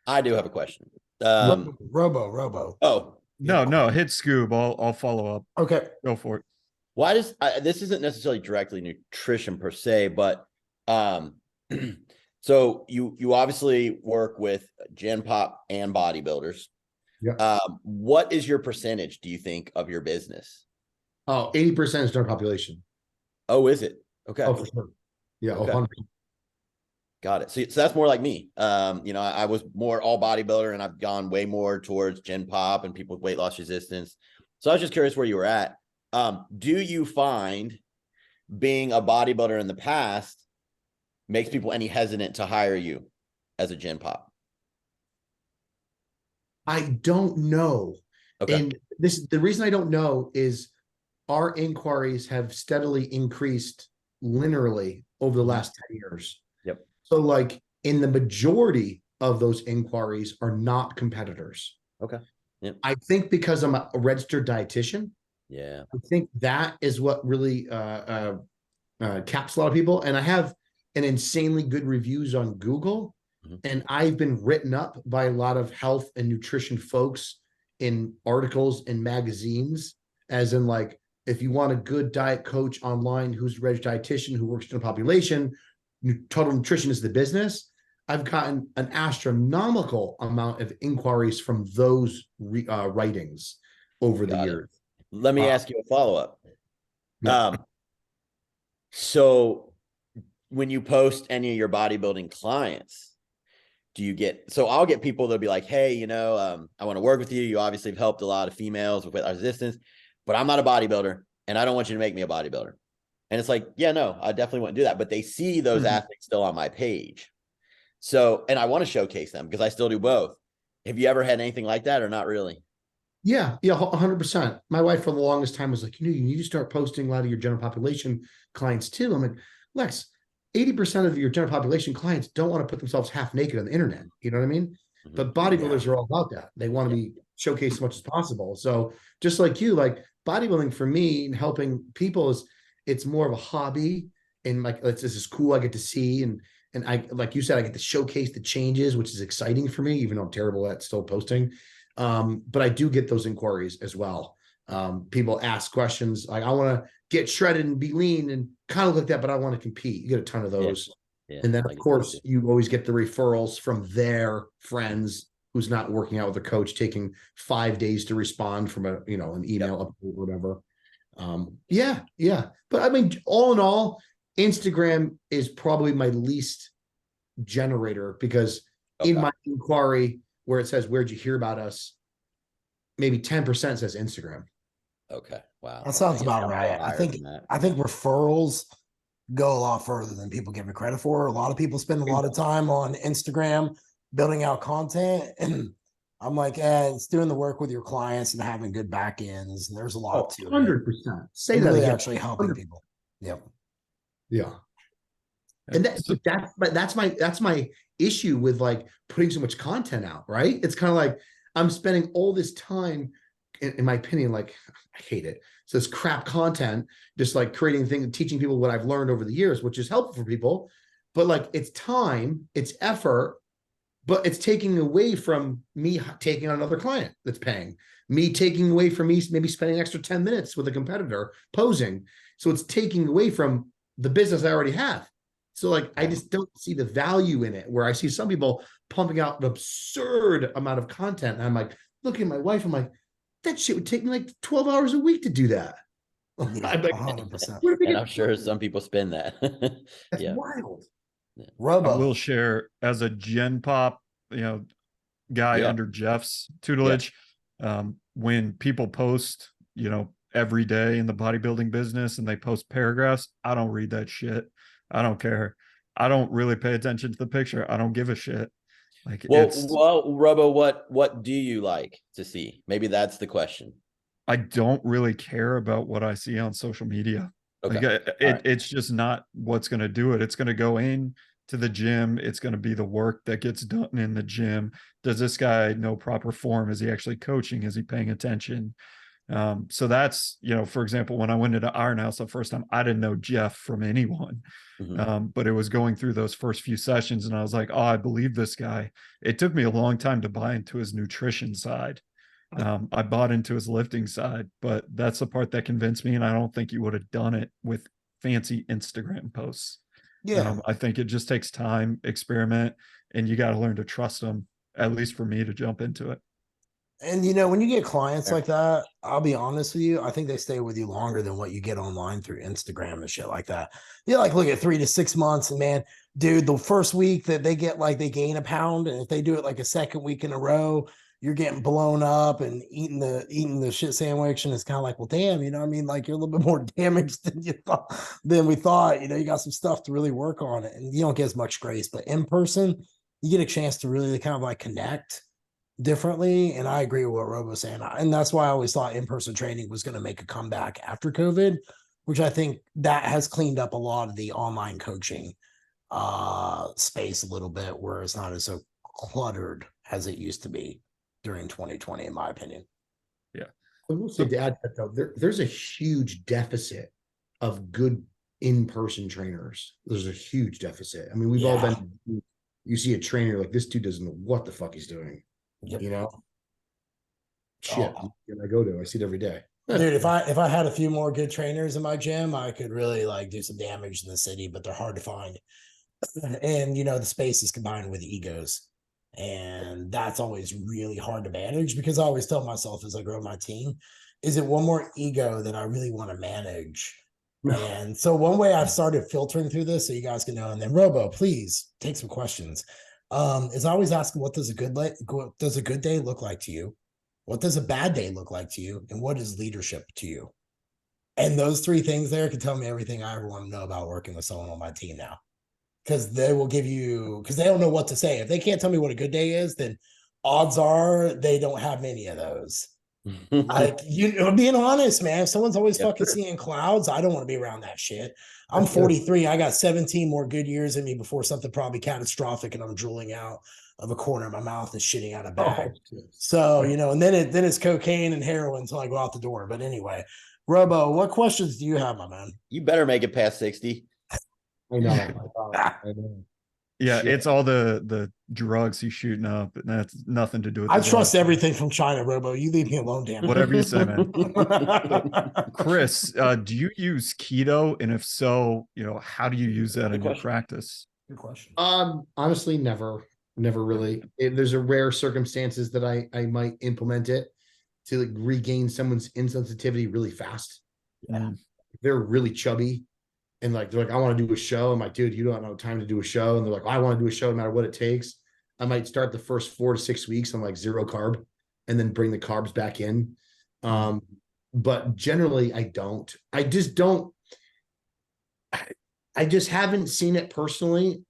I do have a question. Robo. Oh, No, hit Scoob. I'll follow up. Okay. Go for it. why does this isn't necessarily directly nutrition per se, but so you obviously work with Gen Pop and bodybuilders. Yeah. What is your percentage, do you think, of your business? Oh, 80% is general population. Oh, is it? Okay. Oh, for sure. Yeah, Okay. 100%. Got it. So that's more like me. I was more all bodybuilder, and I've gone way more towards Gen Pop and people with weight loss resistance. So I was just curious where you were at. Do you find being a bodybuilder in the past makes people any hesitant to hire you as a Gen Pop? I don't know. Okay. And the reason I don't know is our inquiries have steadily increased linearly over the last 10 years. Yep. So like in the majority of those inquiries are not competitors. Okay. Yep. I think because I'm a registered dietitian, Yeah. I think that is what really caps a lot of people. And I have an insanely good reviews on Google. Mhm. And I've been written up by a lot of health and nutrition folks in articles and magazines, as in like, if you want a good diet coach online who's a registered dietitian who works in a population, Total Nutrition is the business. I've gotten an astronomical amount of inquiries from those writings over the Got it. years. Let me ask you a follow-up. Yeah. So when you post any of your bodybuilding clients, I'll get people that'll be like, hey, I want to work with you. You obviously have helped a lot of females with weight loss resistance, but I'm not a bodybuilder and I don't want you to make me a bodybuilder. And it's like, yeah, no, I definitely want to do that. But they see those athletes still on my page. So, and I want to showcase them because I still do both. Have you ever had anything like that or not really? Yeah, 100%. My wife for the longest time was like, you need to start posting a lot of your general population clients too. I'm like, Lex, 80% of your general population clients don't want to put themselves half naked on the internet. You know what I mean? Mhm. But bodybuilders are all about that. They want to be showcased as much as possible. So just like you, like bodybuilding for me and helping people it's more of a hobby. And like, this is cool. I get to see. And I, like you said, I get to showcase the changes, which is exciting for me, even though I'm terrible at still posting. But I do get those inquiries as well. People ask questions like, I want to get shredded and be lean and kind of like that, but I want to compete. You get a ton of those. Yeah. And then of course you always get the referrals from their friends who's not working out with a coach, taking 5 days to respond from an email update or whatever. But I mean, all in all, Instagram is probably my least generator because in my inquiry where it says, where'd you hear about us? Maybe 10% says Instagram. Okay. Wow. That sounds about right. I think referrals go a lot further than people give it credit for. A lot of people spend a lot of time on Instagram building out content. And I'm like, it's doing the work with your clients and having good back ends. And there's a lot to it. 100%. Say that really again. actually helping people. Yep. Yeah. And that's my issue with like putting so much content out, right? It's kind of like I'm spending all this time, in my opinion, like I hate it. So this crap content, just like creating things and teaching people what I've learned over the years, which is helpful for people. But like it's time, it's effort, but it's taking away from me taking on another client that's paying, me taking away from me maybe spending an extra 10 minutes with a competitor posing. So it's taking away from the business I already have. So like, I just don't see the value in it, where I see some people pumping out an absurd amount of content. And I'm like, looking at my wife, I'm like, that shit would take me like 12 hours a week to do that. Yeah, I'm like, 100%. where did we And get I'm sure this some people spend that. That's Yeah. wild. I Robo. will share as a Gen Pop, guy Yeah. under Jeff's tutelage. When people post, every day in the bodybuilding business and they post paragraphs, I don't read that shit. I don't care. I don't really pay attention to the picture. I don't give a shit. Like Well, Robo, what do you like to see? Maybe that's the question. I don't really care about what I see on social media. Okay. Like Right. it's just not what's going to do it. It's going to go in to the gym. It's going to be the work that gets done in the gym. Does this guy know proper form? Is he actually coaching? Is he paying attention? So that's, for example, when I went into Iron House the first time, I didn't know Jeff from anyone. But it was going through those first few sessions and I was like, oh, I believe this guy. It took me a long time to buy into his nutrition side. I bought into his lifting side, but that's the part that convinced me. And I don't think you would have done it with fancy Instagram posts. Yeah. I think it just takes time, experiment, and you got to learn to trust them, at least for me to jump into it. And when you get clients like that, I'll be honest with you, I think they stay with you longer than what you get online through Instagram and shit like that. You look at 3 to 6 months, and man, dude, the first week that they get they gain a pound, and if they do it like a second week in a row, you're getting blown up and eating the shit sandwich, and it's kind of like, well, damn, you know what I mean? Like you're a little bit more damaged than we thought. You got some stuff to really work on it, and you don't get as much grace. But in person, you get a chance to really kind of connect differently. And I agree with what Robo was saying. And that's why I always thought in-person training was going to make a comeback after COVID, which I think that has cleaned up a lot of the online coaching space a little bit, where it's not as so cluttered as it used to be during 2020, in my opinion. Yeah. I will say to add that though, there's a huge deficit of good in-person trainers. There's a huge deficit. I mean, we've all been, you see a trainer like, this dude doesn't know what the fuck he's doing. Yep. Shit. And I go to, I see it every day. Dude, if I had a few more good trainers in my gym, I could really do some damage in the city, but they're hard to find. And the space is combined with egos. And that's always really hard to manage, because I always tell myself as I grow my team, is it one more ego that I really want to manage? And so one way I've started filtering through this, so you guys can know, and then Robo, please take some questions. Is I always asking, what does a good day look like to you? What does a bad day look like to you? And what is leadership to you? And those three things there can tell me everything I ever want to know about working with someone on my team now. Because they will give you, because they don't know what to say. If they can't tell me what a good day is, then odds are they don't have many of those. Being honest, man, if someone's always fucking seeing clouds, I don't want to be around that shit. I'm 43. I got 17 more good years in me before something probably catastrophic and I'm drooling out of a corner of my mouth and shitting out a bag. So, and then it's cocaine and heroin until I go out the door. But anyway, Robo, what questions do you have, my man? You better make it past 60. I know. I know. Yeah, Shit. it's all the drugs he's shooting up, and that's nothing to do with. I trust everything from China, Robo. You leave me alone, damn it. Whatever you say, man. Chris, do you use keto? And if so, how do you use that in your practice? Good question. Honestly, never really. There's a rare circumstances that I might implement it to regain someone's insensitivity really fast. Yeah. They're really chubby. And they're like, I want to do a show. I'm like, dude, you don't have time to do a show. And they're like, I want to do a show no matter what it takes. I might start the first 4 to 6 weeks on 0 carb and then bring the carbs back in. But generally I don't. I just haven't seen it personally,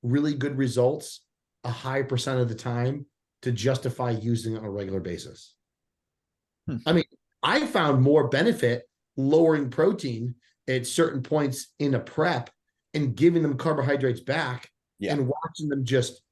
really good results a high percent of the time to justify using it on a regular basis. I mean, I found more benefit lowering protein at certain points in a prep and giving them carbohydrates back and watching them just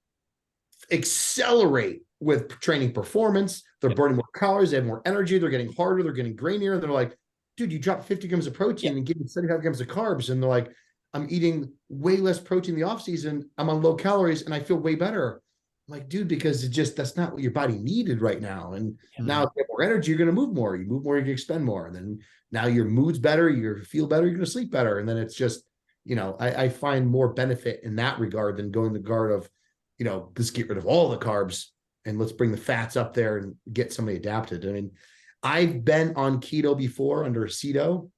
accelerate with training performance. They're burning more calories, they have more energy, they're getting harder, they're getting grainier. They're like, dude, you dropped 50 grams of protein and give me 75 grams of carbs. And they're like, I'm eating way less protein in the off season. I'm on low calories and I feel way better. I'm like, dude, because that's not what your body needed right now. And now if you have more energy, you're going to move more. You move more, you can expend more. And then now your mood's better, you feel better, you're going to sleep better. And then it's just, I find more benefit in that regard than going the guard of, let's get rid of all the carbs and let's bring the fats up there and get somebody adapted. I mean, I've been on keto before under keto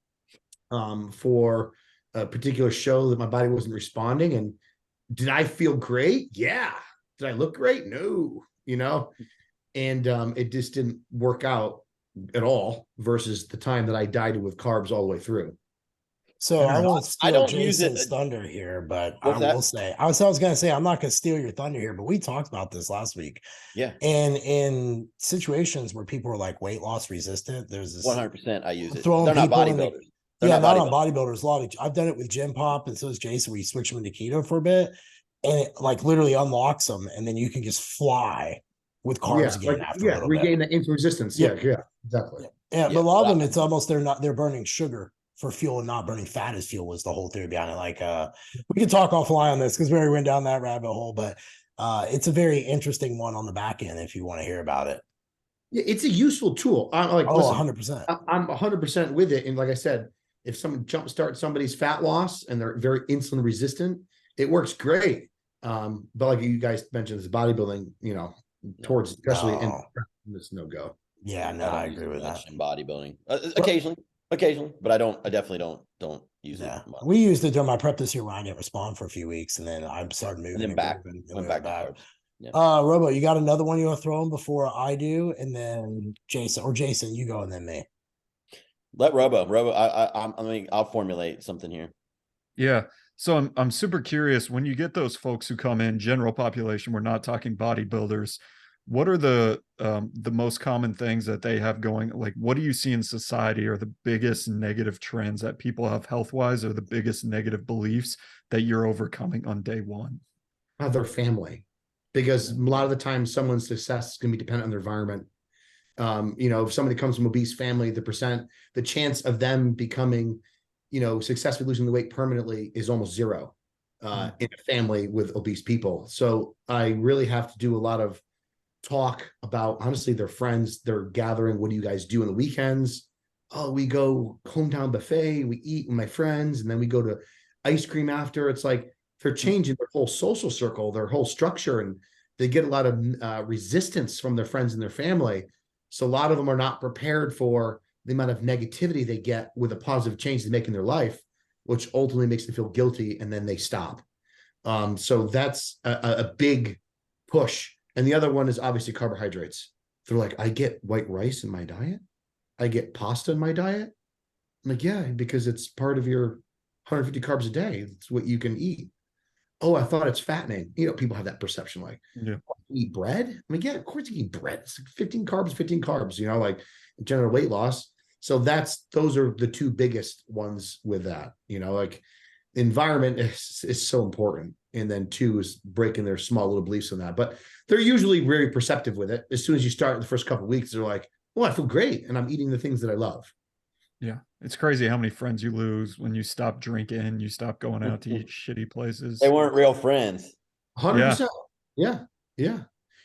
for a particular show that my body wasn't responding. And did I feel great? Yeah. Did I look great? No, and it just didn't work out at all versus the time that I dieted with carbs all the way through. So I won't steal don't use it- Jason's thunder here, but I What's that? will say I was going to say I'm not going to steal your thunder here, but we talked about this last week. Yeah. And in situations where people are like weight loss resistant, there's this 100% I use it. throwing They're not people in the- bodybuilders. They're yeah, not on bodybuilders. bodybuilders. A lot of I've done it with Gym Pop, and so is Jason. We switch them into keto for a bit, and it like literally unlocks them, and then you can just fly with carbs again after a little regain bit. the insulin resistance. Yeah, exactly. Yeah, but a lot of them, it's almost they're burning sugar for fuel and not burning fat as fuel was the whole theory behind it. Like we can talk offline on this because we already went down that rabbit hole, but it's a very interesting one on the back end if you want to hear about it. Yeah, it's a useful tool. I'm like, listen, 100%. I'm 100% with it. And like I said, if someone jumpstarts somebody's fat loss and they're very insulin resistant, it works great. But like you guys mentioned, this bodybuilding, towards especially in this no go. Yeah, no, I agree with that. In bodybuilding, occasionally, but I definitely don't use it. We used it during my prep this year when I didn't respond for a few weeks, and then I started moving. And then went back. Yeah. Robo, you got another one you want to throw in before I do, and then Jason, you go, and then me. Let Robo. I'll formulate something here. Yeah. So I'm super curious when you get those folks who come in, general population, we're not talking bodybuilders. What are the most common things that they have going? Like, what do you see in society are the biggest negative trends that people have health-wise, or the biggest negative beliefs that you're overcoming on day one? Their family, because a lot of the time someone's success is going to be dependent on their environment. If somebody comes from an obese family, the chance of them becoming, successfully losing the weight permanently is almost zero in a family with obese people. So I really have to do a lot of talk about, honestly, their friends, they're gathering. What do you guys do on the weekends? Oh, we go hometown buffet, we eat with my friends, and then we go to ice cream after. It's like they're changing their whole social circle, their whole structure, and they get a lot of resistance from their friends and their family. So a lot of them are not prepared for the amount of negativity they get with a positive change they make in their life, which ultimately makes them feel guilty, and then they stop. So that's a big push. And the other one is obviously carbohydrates. They're like, I get white rice in my diet. I get pasta in my diet. I'm like, yeah, because it's part of your 150 carbs a day. It's what you can eat. Oh, I thought it's fattening. People have that perception, like, eat bread. I'm like, yeah, of course you eat bread. It's like 15 carbs, like general weight loss. So those are the two biggest ones with that, like environment is so important. And then two is breaking their small little beliefs on that. But they're usually very perceptive with it. As soon as you start the first couple of weeks, they're like, oh, I feel great. And I'm eating the things that I love. Yeah. It's crazy how many friends you lose when you stop drinking, you stop going out to eat shitty places. They weren't real friends. 100%. Yeah.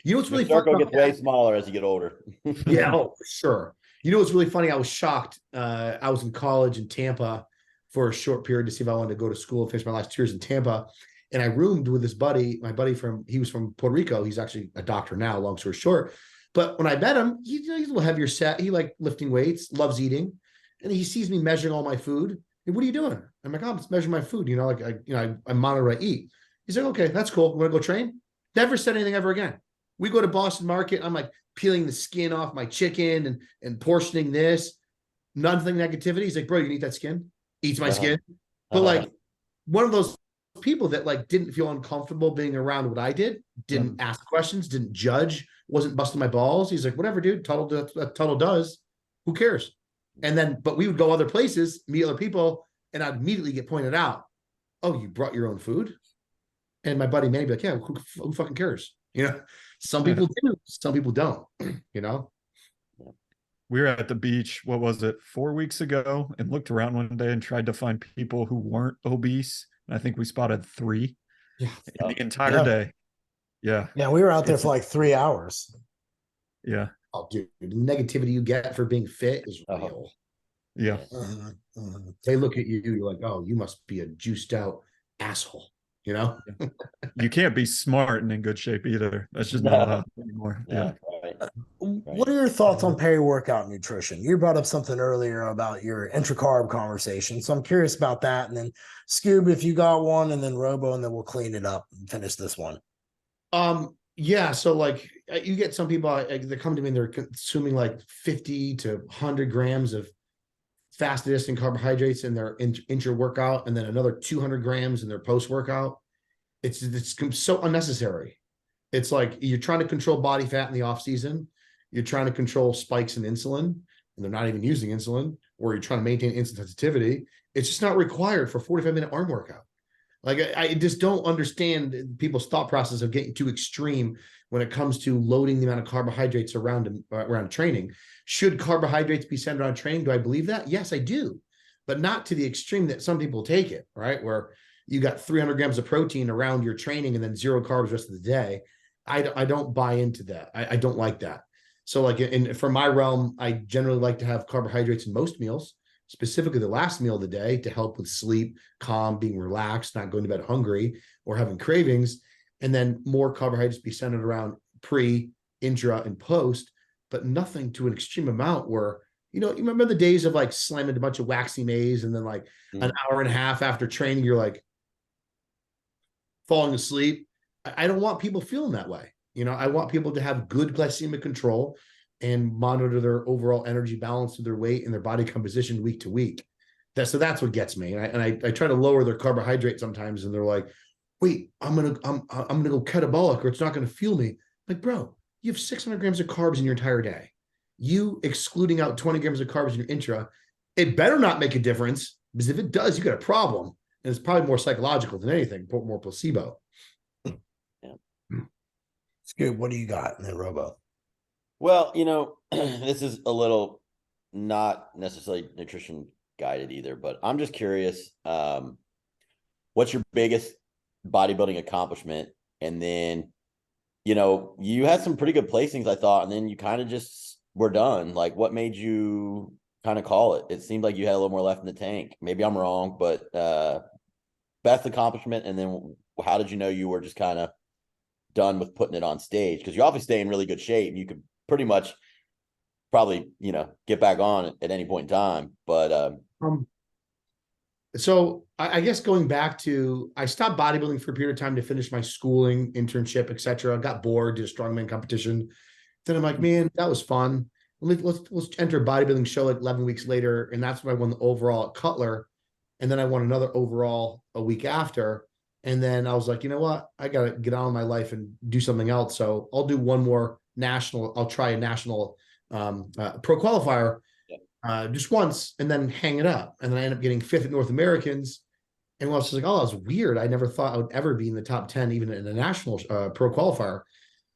What's really funny? The circle gets way smaller as you get older. Yeah, for sure. What's really funny? I was shocked. I was in college in Tampa for a short period to see if I wanted to go to school and finish my last 2 years in Tampa. And I roomed with this buddy, he was from Puerto Rico. He's actually a doctor now, long story short. But when I met him, he's a little heavier set. He liked lifting weights, loves eating. And he sees me measuring all my food. Hey, what are you doing? I'm like, I'm just measuring my food. I monitor what I eat. He's like, okay, that's cool. Want to go train? Never said anything ever again. We go to Boston Market. I'm like peeling the skin off my chicken and portioning this. Nothing negativity. He's like, bro, you can eat that skin? Eats my skin. But like one of those people that like didn't feel uncomfortable being around what I did, didn't ask questions, didn't judge, wasn't busting my balls. He's like, whatever, dude, Tuttle does. Who cares? And then, but we would go other places, meet other people, and I'd immediately get pointed out. Oh, you brought your own food? And my buddy Manny would be like, yeah, who fucking cares? Some people do, some people don't, We were at the beach, what was it, 4 weeks ago, and looked around one day and tried to find people who weren't obese. And I think we spotted 3 in the entire day. Yeah. Yeah, we were out there for like 3 hours. Yeah. Oh, dude, the negativity you get for being fit is real. Yeah. They look at you, you're like, oh, you must be a juiced out asshole, You can't be smart and in good shape either. That's just not allowed anymore. Yeah. What are your thoughts on peri-workout nutrition? You brought up something earlier about your intracarb conversation. So I'm curious about that. And then Scoob, if you got one, and then Robo, and then we'll clean it up and finish this one. Yeah. So like you get some people, they come to me and they're consuming like 50 to 100 grams of fasted instant carbohydrates in their intra workout, and then another 200 grams in their post workout. It's so unnecessary. It's like you're trying to control body fat in the off season. You're trying to control spikes in insulin, and they're not even using insulin, or you're trying to maintain insulin sensitivity. It's just not required for a 45-minute arm workout. Like I just don't understand people's thought process of getting too extreme when it comes to loading the amount of carbohydrates around training. Should carbohydrates be centered on training? Do I believe that? Yes, I do, but not to the extreme that some people take it, right? Where you got 300 grams of protein around your training and then 0 carbs the rest of the day. I don't buy into that. I don't like that. So like for my realm, I generally like to have carbohydrates in most meals, specifically the last meal of the day, to help with sleep, calm, being relaxed, not going to bed hungry or having cravings. And then more carbohydrates be centered around pre, intra, and post, but nothing to an extreme amount where, you remember the days of like slamming a bunch of waxy maize and then like an hour and a half after training, you're like falling asleep. I don't want people feeling that way. I want people to have good glycemic control and monitor their overall energy balance to their weight and their body composition week to week. So that's what gets me. And I try to lower their carbohydrate sometimes, and they're like, "Wait, I'm gonna go catabolic, or it's not gonna fuel me." Like, bro, you have 600 grams of carbs in your entire day. You excluding out 20 grams of carbs in your intra, it better not make a difference, because if it does, you got a problem, and it's probably more psychological than anything, more placebo. Scoop, what do you got in that, Robo? Well, this is a little not necessarily nutrition guided either, but I'm just curious, what's your biggest bodybuilding accomplishment? And then, you had some pretty good placings, I thought, and then you kind of just were done. Like, what made you kind of call it? It seemed like you had a little more left in the tank. Maybe I'm wrong, but best accomplishment, and then how did you know you were just kind of done with putting it on stage? Because you obviously stay in really good shape. You could pretty much probably, get back on at any point in time. But so I guess going back to, I stopped bodybuilding for a period of time to finish my schooling, internship, etc. I got bored, did a strongman competition. Then I'm like, man, that was fun. Let's enter a bodybuilding show like 11 weeks later, and that's when I won the overall at Cutler, and then I won another overall a week after. And then I was like, you know what? I got to get on with my life and do something else. So I'll do one more national. I'll try a national pro qualifier just once, and then hang it up. And then I end up getting 5th at North Americans. And I was like, oh, that was weird. I never thought I would ever be in the top 10, even in a national pro qualifier.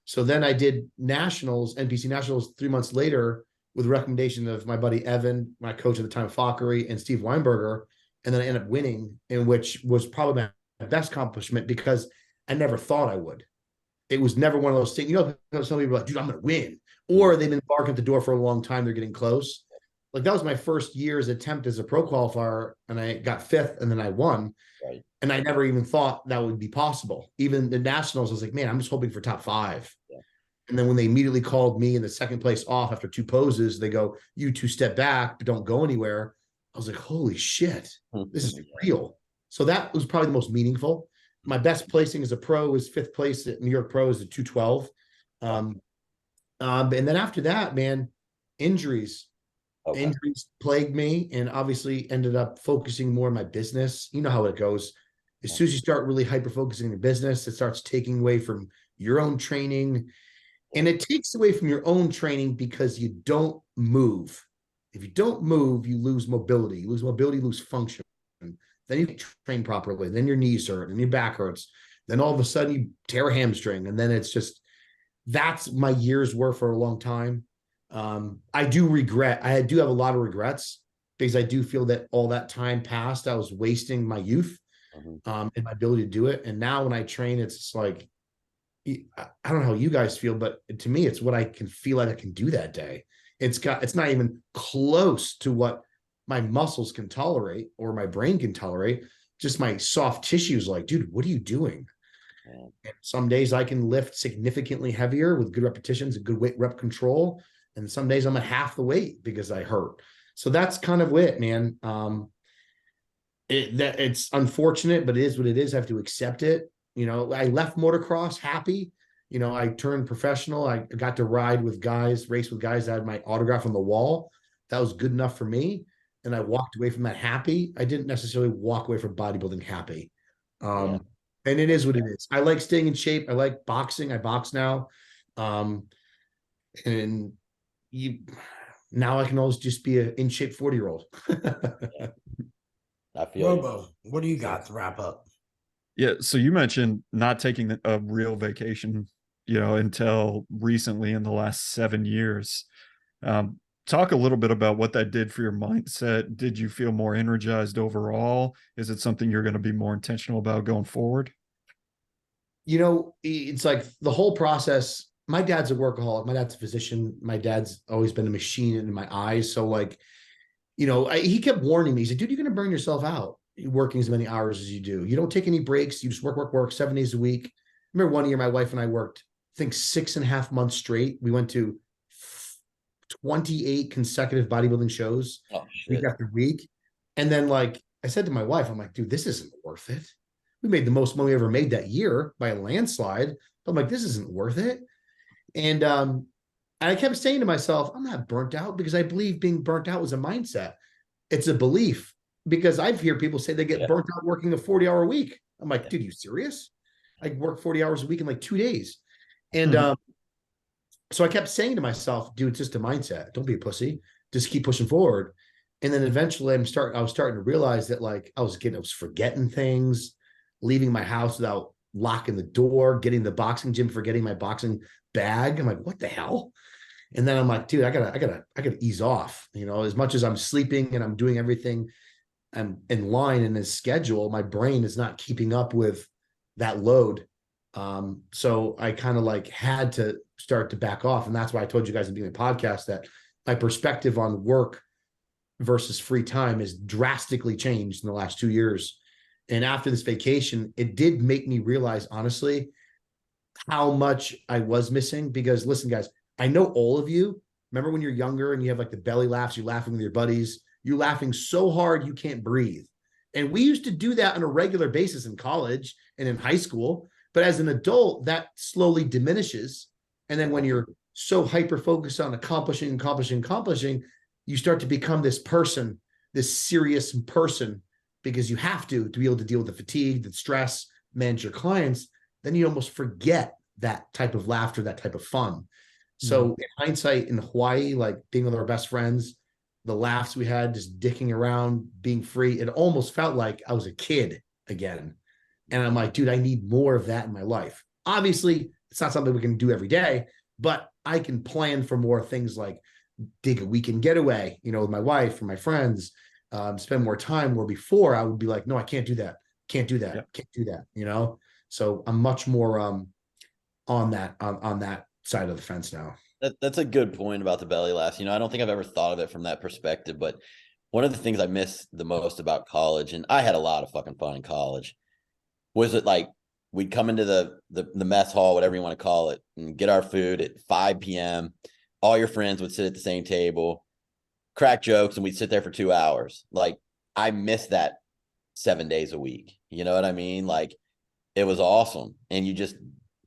So then I did nationals, NPC nationals 3 months later, with a recommendation of my buddy Evan, my coach at the time, Fockery, and Steve Weinberger. And then I ended up winning, in which was probably my best accomplishment, because I never thought I would. It was never one of those things. Some people are like, dude, I'm going to win. Or they've been barking at the door for a long time. They're getting close. Like, that was my first year's attempt as a pro qualifier, and I got 5th, and then I won. Right. And I never even thought that would be possible. Even the nationals, I was like, man, I'm just hoping for top 5. Yeah. And then when they immediately called me in the second place off after 2 poses, they go, you 2 step back, but don't go anywhere. I was like, holy shit, this is real. So that was probably the most meaningful. My best placing as a pro was 5th place at New York Pro as a 212. And then after that, man, injuries. Okay. Injuries plagued me, and obviously ended up focusing more on my business. You know how it goes. As soon as you start really hyper-focusing on your business, it starts taking away from your own training. And it takes away from your own training because you don't move. If you don't move, you lose mobility. You lose function. Then you train properly. Then your knees hurt and your back hurts. Then all of a sudden you tear a hamstring. And then it's just, that's my years were for a long time. I do have a lot of regrets, because I do feel that all that time passed, I was wasting my youth and my ability to do it. And now when I train, it's just like, I don't know how you guys feel, but to me, it's what I can feel like I can do that day. It's not even close to what my muscles can tolerate or my brain can tolerate. Just my soft tissues like, dude, what are you doing? And some days I can lift significantly heavier with good repetitions and good weight rep control. And some days I'm at half the weight because I hurt. So that's kind of it, man. It's unfortunate, but it is what it is. I have to accept it. You know, I left motocross happy. You know, I turned professional. I got to ride with guys, race with guys that had my autograph on the wall. That was good enough for me. And I walked away from that happy. I didn't necessarily walk away from bodybuilding happy. And it is what it is. I like staying in shape. I like boxing. I box now. And now I can always just be an in shape 40-year-old. I feel Robo, what do you got to wrap up? Yeah. So you mentioned not taking a real vacation, until recently in the last 7 years. Talk a little bit about what that did for your mindset. Did you feel more energized overall? Is it something you're going to be more intentional about going forward? It's like the whole process. My dad's a workaholic. My dad's a physician. My dad's always been a machine in my eyes. So like, he kept warning me. He said, dude, you're going to burn yourself out working as many hours as you do. You don't take any breaks. You just work 7 days a week. I remember one year my wife and I worked, I think 6.5 months straight. We went to 28 consecutive bodybuilding shows week after week. And then like I said to my wife, I'm like, dude, this isn't worth it. We made the most money we ever made that year by a landslide. But I'm like, this isn't worth it. And I kept saying to myself, I'm not burnt out, because I believe being burnt out was a mindset. It's a belief, because I've heard people say they get burnt out working a 40-hour week. I'm like, dude, you serious? I work 40 hours a week in like 2 days. And so I kept saying to myself, dude, it's just a mindset. Don't be a pussy. Just keep pushing forward. And then eventually I was starting to realize that like I was forgetting things, leaving my house without locking the door, getting the boxing gym, forgetting my boxing bag. I'm like, what the hell? And then I'm like, dude, I gotta ease off. As much as I'm sleeping and I'm doing everything, I'm in line in his schedule, my brain is not keeping up with that load. So I kind of like had to start to back off. And that's why I told you guys in the beginning of the podcast that my perspective on work versus free time has drastically changed in the last 2 years. And after this vacation, it did make me realize, honestly, how much I was missing. Because listen, guys, I know all of you. Remember when you're younger and you have like the belly laughs, you're laughing with your buddies, you're laughing so hard you can't breathe. And we used to do that on a regular basis in college and in high school. But as an adult, that slowly diminishes. And then when you're so hyper-focused on accomplishing, you start to become this person, this serious person, because you have to be able to deal with the fatigue, the stress, manage your clients. Then you almost forget that type of laughter, that type of fun. So in hindsight, in Hawaii, like being with our best friends, the laughs we had, just dicking around, being free, it almost felt like I was a kid again. And I'm like, dude, I need more of that in my life. Obviously, it's not something we can do every day, but I can plan for more things like dig a weekend getaway, with my wife or my friends, spend more time, where before I would be like, no, I can't do that. Can't do that. Can't do that. So I'm much more on that side of the fence now. That's a good point about the belly laughs. I don't think I've ever thought of it from that perspective, but one of the things I miss the most about college, and I had a lot of fucking fun in college, was it like we'd come into the mess hall, whatever you want to call it, and get our food at 5 p.m. All your friends would sit at the same table, crack jokes, and we'd sit there for 2 hours. Like, I miss that 7 days a week. You know what I mean? Like, it was awesome. And you just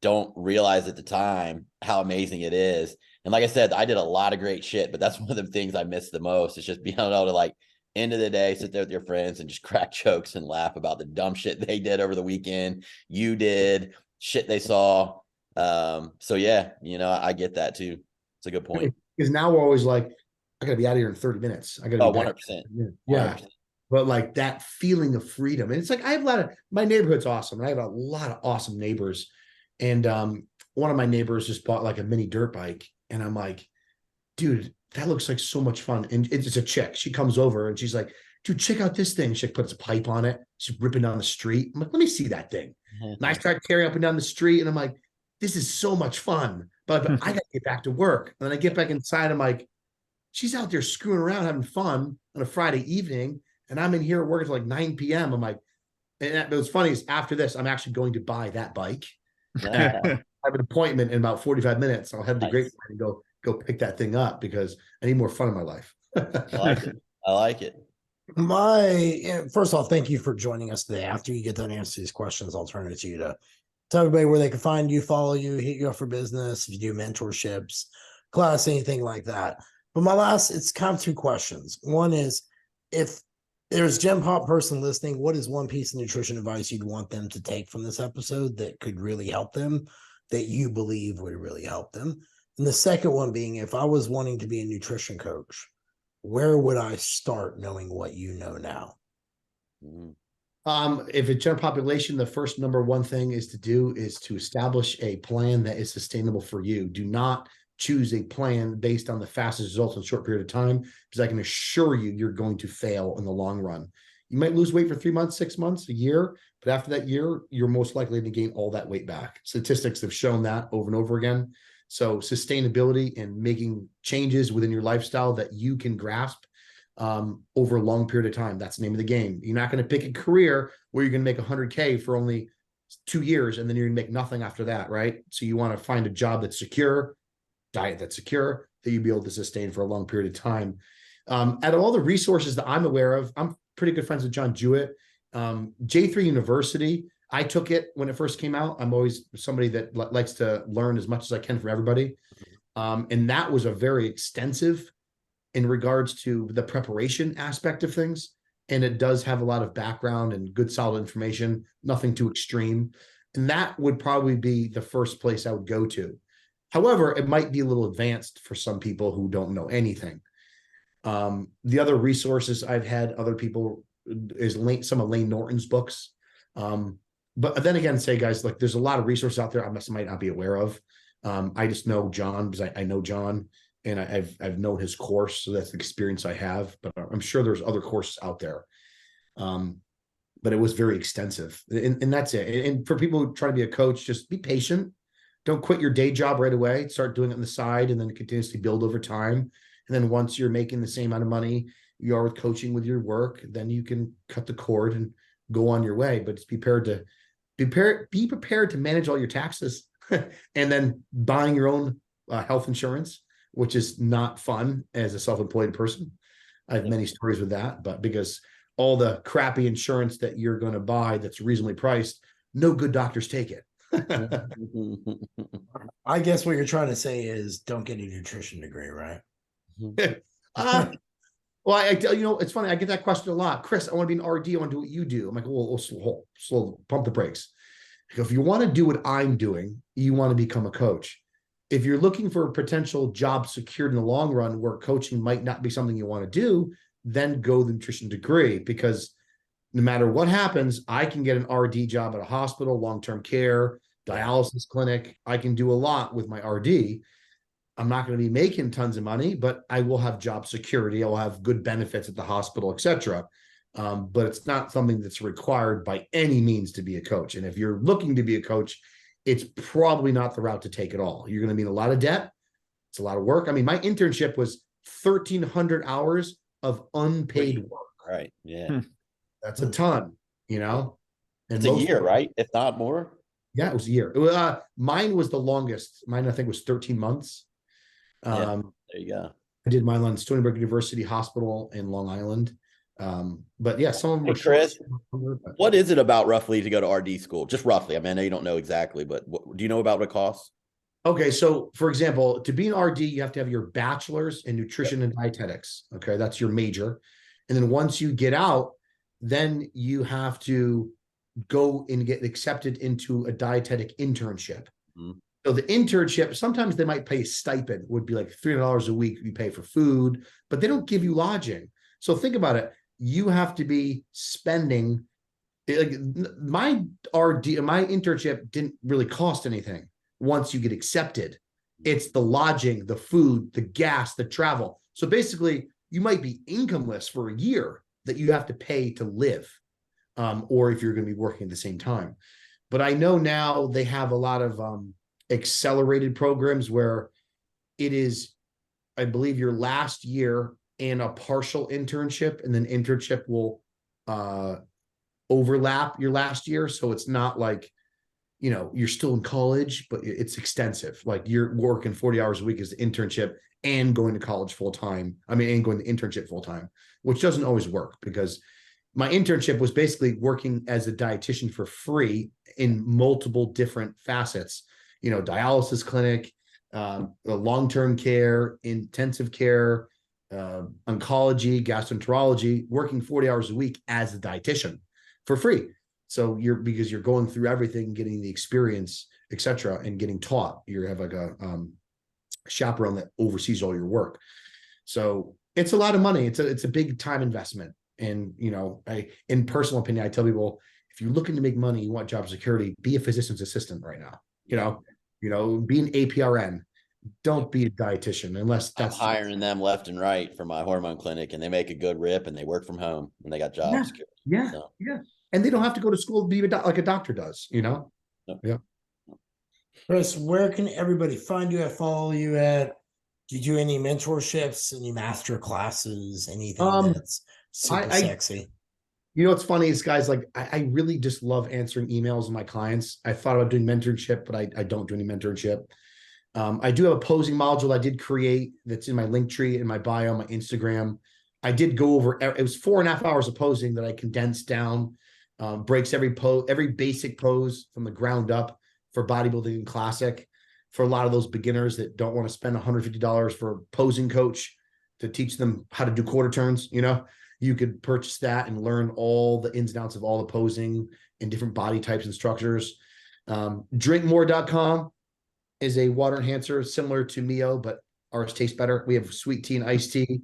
don't realize at the time how amazing it is. And like I said, I did a lot of great shit, but that's one of the things I miss the most. It's just being able to, like, end of the day, sit there with your friends and just crack jokes and laugh about the dumb shit they did over the weekend. You did shit they saw. So yeah, I get that too. It's a good point. Because now we're always like, I gotta be out of here in 30 minutes. I gotta be 100%. Yeah. 100%. But like that feeling of freedom. And it's like, I have my neighborhood's awesome. And I have a lot of awesome neighbors. And one of my neighbors just bought like a mini dirt bike. And I'm like, dude, that looks like so much fun. And it's a chick. She comes over and she's like, dude, check out this thing. She puts a pipe on it. She's ripping down the street. I'm like, let me see that thing. And I start carrying up and down the street. And I'm like, this is so much fun. But I got to get back to work. And then I get back inside. I'm like, she's out there screwing around, having fun on a Friday evening. And I'm in here working till like 9 p.m. I'm like, and what's funny is after this, I'm actually going to buy that bike. I have an appointment in about 45 minutes. I'll head to Grapevine and go go pick that thing up because I need more fun in my life. I like it. I like it. First off, thank you for joining us today. After you get done answering these questions, I'll turn it to you to tell everybody where they can find you, follow you, hit you up for business, if you do mentorships, class, anything like that. But it's kind of two questions. One is, if there's Gen Pop person listening, what is one piece of nutrition advice you'd want them to take from this episode that could really help them, that you believe would really help them? And the second one being, if I was wanting to be a nutrition coach, where would I start knowing what you know now? If it's general population, the first number one thing is to establish a plan that is sustainable for you. Do not choose a plan based on the fastest results in a short period of time, because I can assure you, you're going to fail in the long run. You might lose weight for 3 months, 6 months, a year, but after that year, you're most likely to gain all that weight back. Statistics have shown that over and over again. So sustainability and making changes within your lifestyle that you can grasp over a long period of time. That's the name of the game. You're not going to pick a career where you're going to make 100K for only 2 years and then you're going to make nothing after that, right? So you want to find a job that's secure, diet that's secure, that you'll be able to sustain for a long period of time. Out of all the resources that I'm aware of, I'm pretty good friends with John Jewett. J3 University, I took it when it first came out. I'm always somebody that likes to learn as much as I can from everybody. And that was a very extensive in regards to the preparation aspect of things. And it does have a lot of background and good solid information, nothing too extreme. And that would probably be the first place I would go to. However, it might be a little advanced for some people who don't know anything. The other resources I've had other people is some of Lane Norton's books. But then again, say guys, like there's a lot of resources out there I might not be aware of. I just know John because I know John and I've known his course. So that's the experience I have, but I'm sure there's other courses out there. But it was very extensive and that's it. And for people who try to be a coach, just be patient. Don't quit your day job right away. Start doing it on the side and then continuously build over time. And then once you're making the same amount of money you are with coaching with your work, then you can cut the cord and go on your way. But just be prepared to manage all your taxes and then buying your own health insurance, which is not fun as a self-employed person. I have many stories with that, but because all the crappy insurance that you're going to buy that's reasonably priced, no good doctors take it. I guess what you're trying to say is don't get a nutrition degree, right? Well, it's funny. I get that question a lot. Chris, I want to be an RD. I want to do what you do. I'm like, well, slow, pump the brakes. If you want to do what I'm doing, you want to become a coach. If you're looking for a potential job secured in the long run where coaching might not be something you want to do, then go the nutrition degree, because no matter what happens, I can get an RD job at a hospital, long-term care, dialysis clinic. I can do a lot with my RD. I'm not going to be making tons of money, but I will have job security. I'll have good benefits at the hospital, etc. But it's not something that's required by any means to be a coach. And if you're looking to be a coach, it's probably not the route to take at all. You're going to be in a lot of debt. It's a lot of work. I mean, my internship was 1,300 hours of unpaid work. Right. Yeah. That's a ton, And it's a year, right? If not more. Yeah, it was a year. Mine was the longest. Mine, I think, was 13 months. There you go. I did mine on Stony Brook University Hospital in Long Island. But yeah, some of them were Chris, short. What is it about roughly to go to RD school? Just roughly. I mean, I know you don't know exactly, but do you know about what it costs? Okay, so for example, to be an RD, you have to have your bachelor's in nutrition and dietetics. Okay, that's your major. And then once you get out, then you have to go and get accepted into a dietetic internship. Mm-hmm. So the internship, sometimes they might pay a stipend, would be like $300 a week. You pay for food, but they don't give you lodging. So think about it. You have to be spending, like my internship didn't really cost anything once you get accepted. It's the lodging, the food, the gas, the travel. So basically you might be incomeless for a year that you have to pay to live, or if you're going to be working at the same time. But I know now they have a lot of accelerated programs where it is, I believe, your last year and a partial internship, and then internship will overlap your last year. So it's not like you know, you're still in college, but it's extensive. Like you're working 40 hours a week as the internship and going to college full time. I mean, and going to internship full time, which doesn't always work because my internship was basically working as a dietitian for free in multiple different facets, you know, dialysis clinic, long-term care, intensive care, oncology, gastroenterology, working 40 hours a week as a dietitian for free. So because you're going through everything, getting the experience, etc., and getting taught. You have like a chaperone that oversees all your work. So it's a lot of money. It's a big time investment. And you know, in personal opinion, I tell people, if you're looking to make money, you want job security, be a physician's assistant right now. You know, be an APRN. Don't be a dietitian unless I'm that's hiring them left and right for my hormone clinic, and they make a good rip, and they work from home, and they got job Yeah, security. yeah, So, yeah. And they don't have to go to school to be like a doctor does, you know? no. Yeah. Chris, where can everybody find you at, follow you at? Do you do any mentorships, any master classes, anything that's super sexy? You know what's funny is, guys, like I really just love answering emails of my clients. I thought about doing mentorship, but I don't do any mentorship. I do have a posing module I did create that's in my link tree in my bio, my Instagram. I did go over, it was 4.5 hours of posing that I condensed down, breaks every basic pose from the ground up for bodybuilding and classic. For a lot of those beginners that don't want to spend $150 for a posing coach to teach them how to do quarter turns, you know, you could purchase that and learn all the ins and outs of all the posing and different body types and structures. Drinkmore.com is a water enhancer similar to Mio, but ours tastes better. We have sweet tea and iced tea.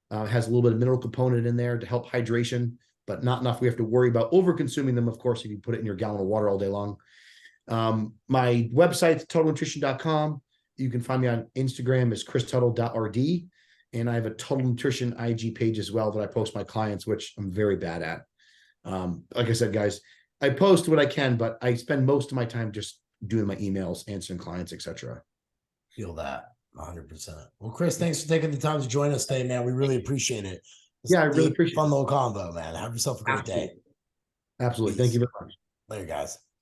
Has a little bit of mineral component in there to help hydration, but not enough we have to worry about over consuming them, of course, if you put it in your gallon of water all day long. My website's totalnutrition.com. You can find me on Instagram as christuttle.rd. And I have a Total Nutrition IG page as well that I post my clients, which I'm very bad at. Like I said, guys, I post what I can, but I spend most of my time just doing my emails, answering clients, etc. Feel that 100%. Well, Chris, thanks for taking the time to join us today, man. We really appreciate it. Yeah, I really appreciate it. Fun little convo, man. Have yourself a great day. Absolutely. Peace. Thank you very much. Later, guys.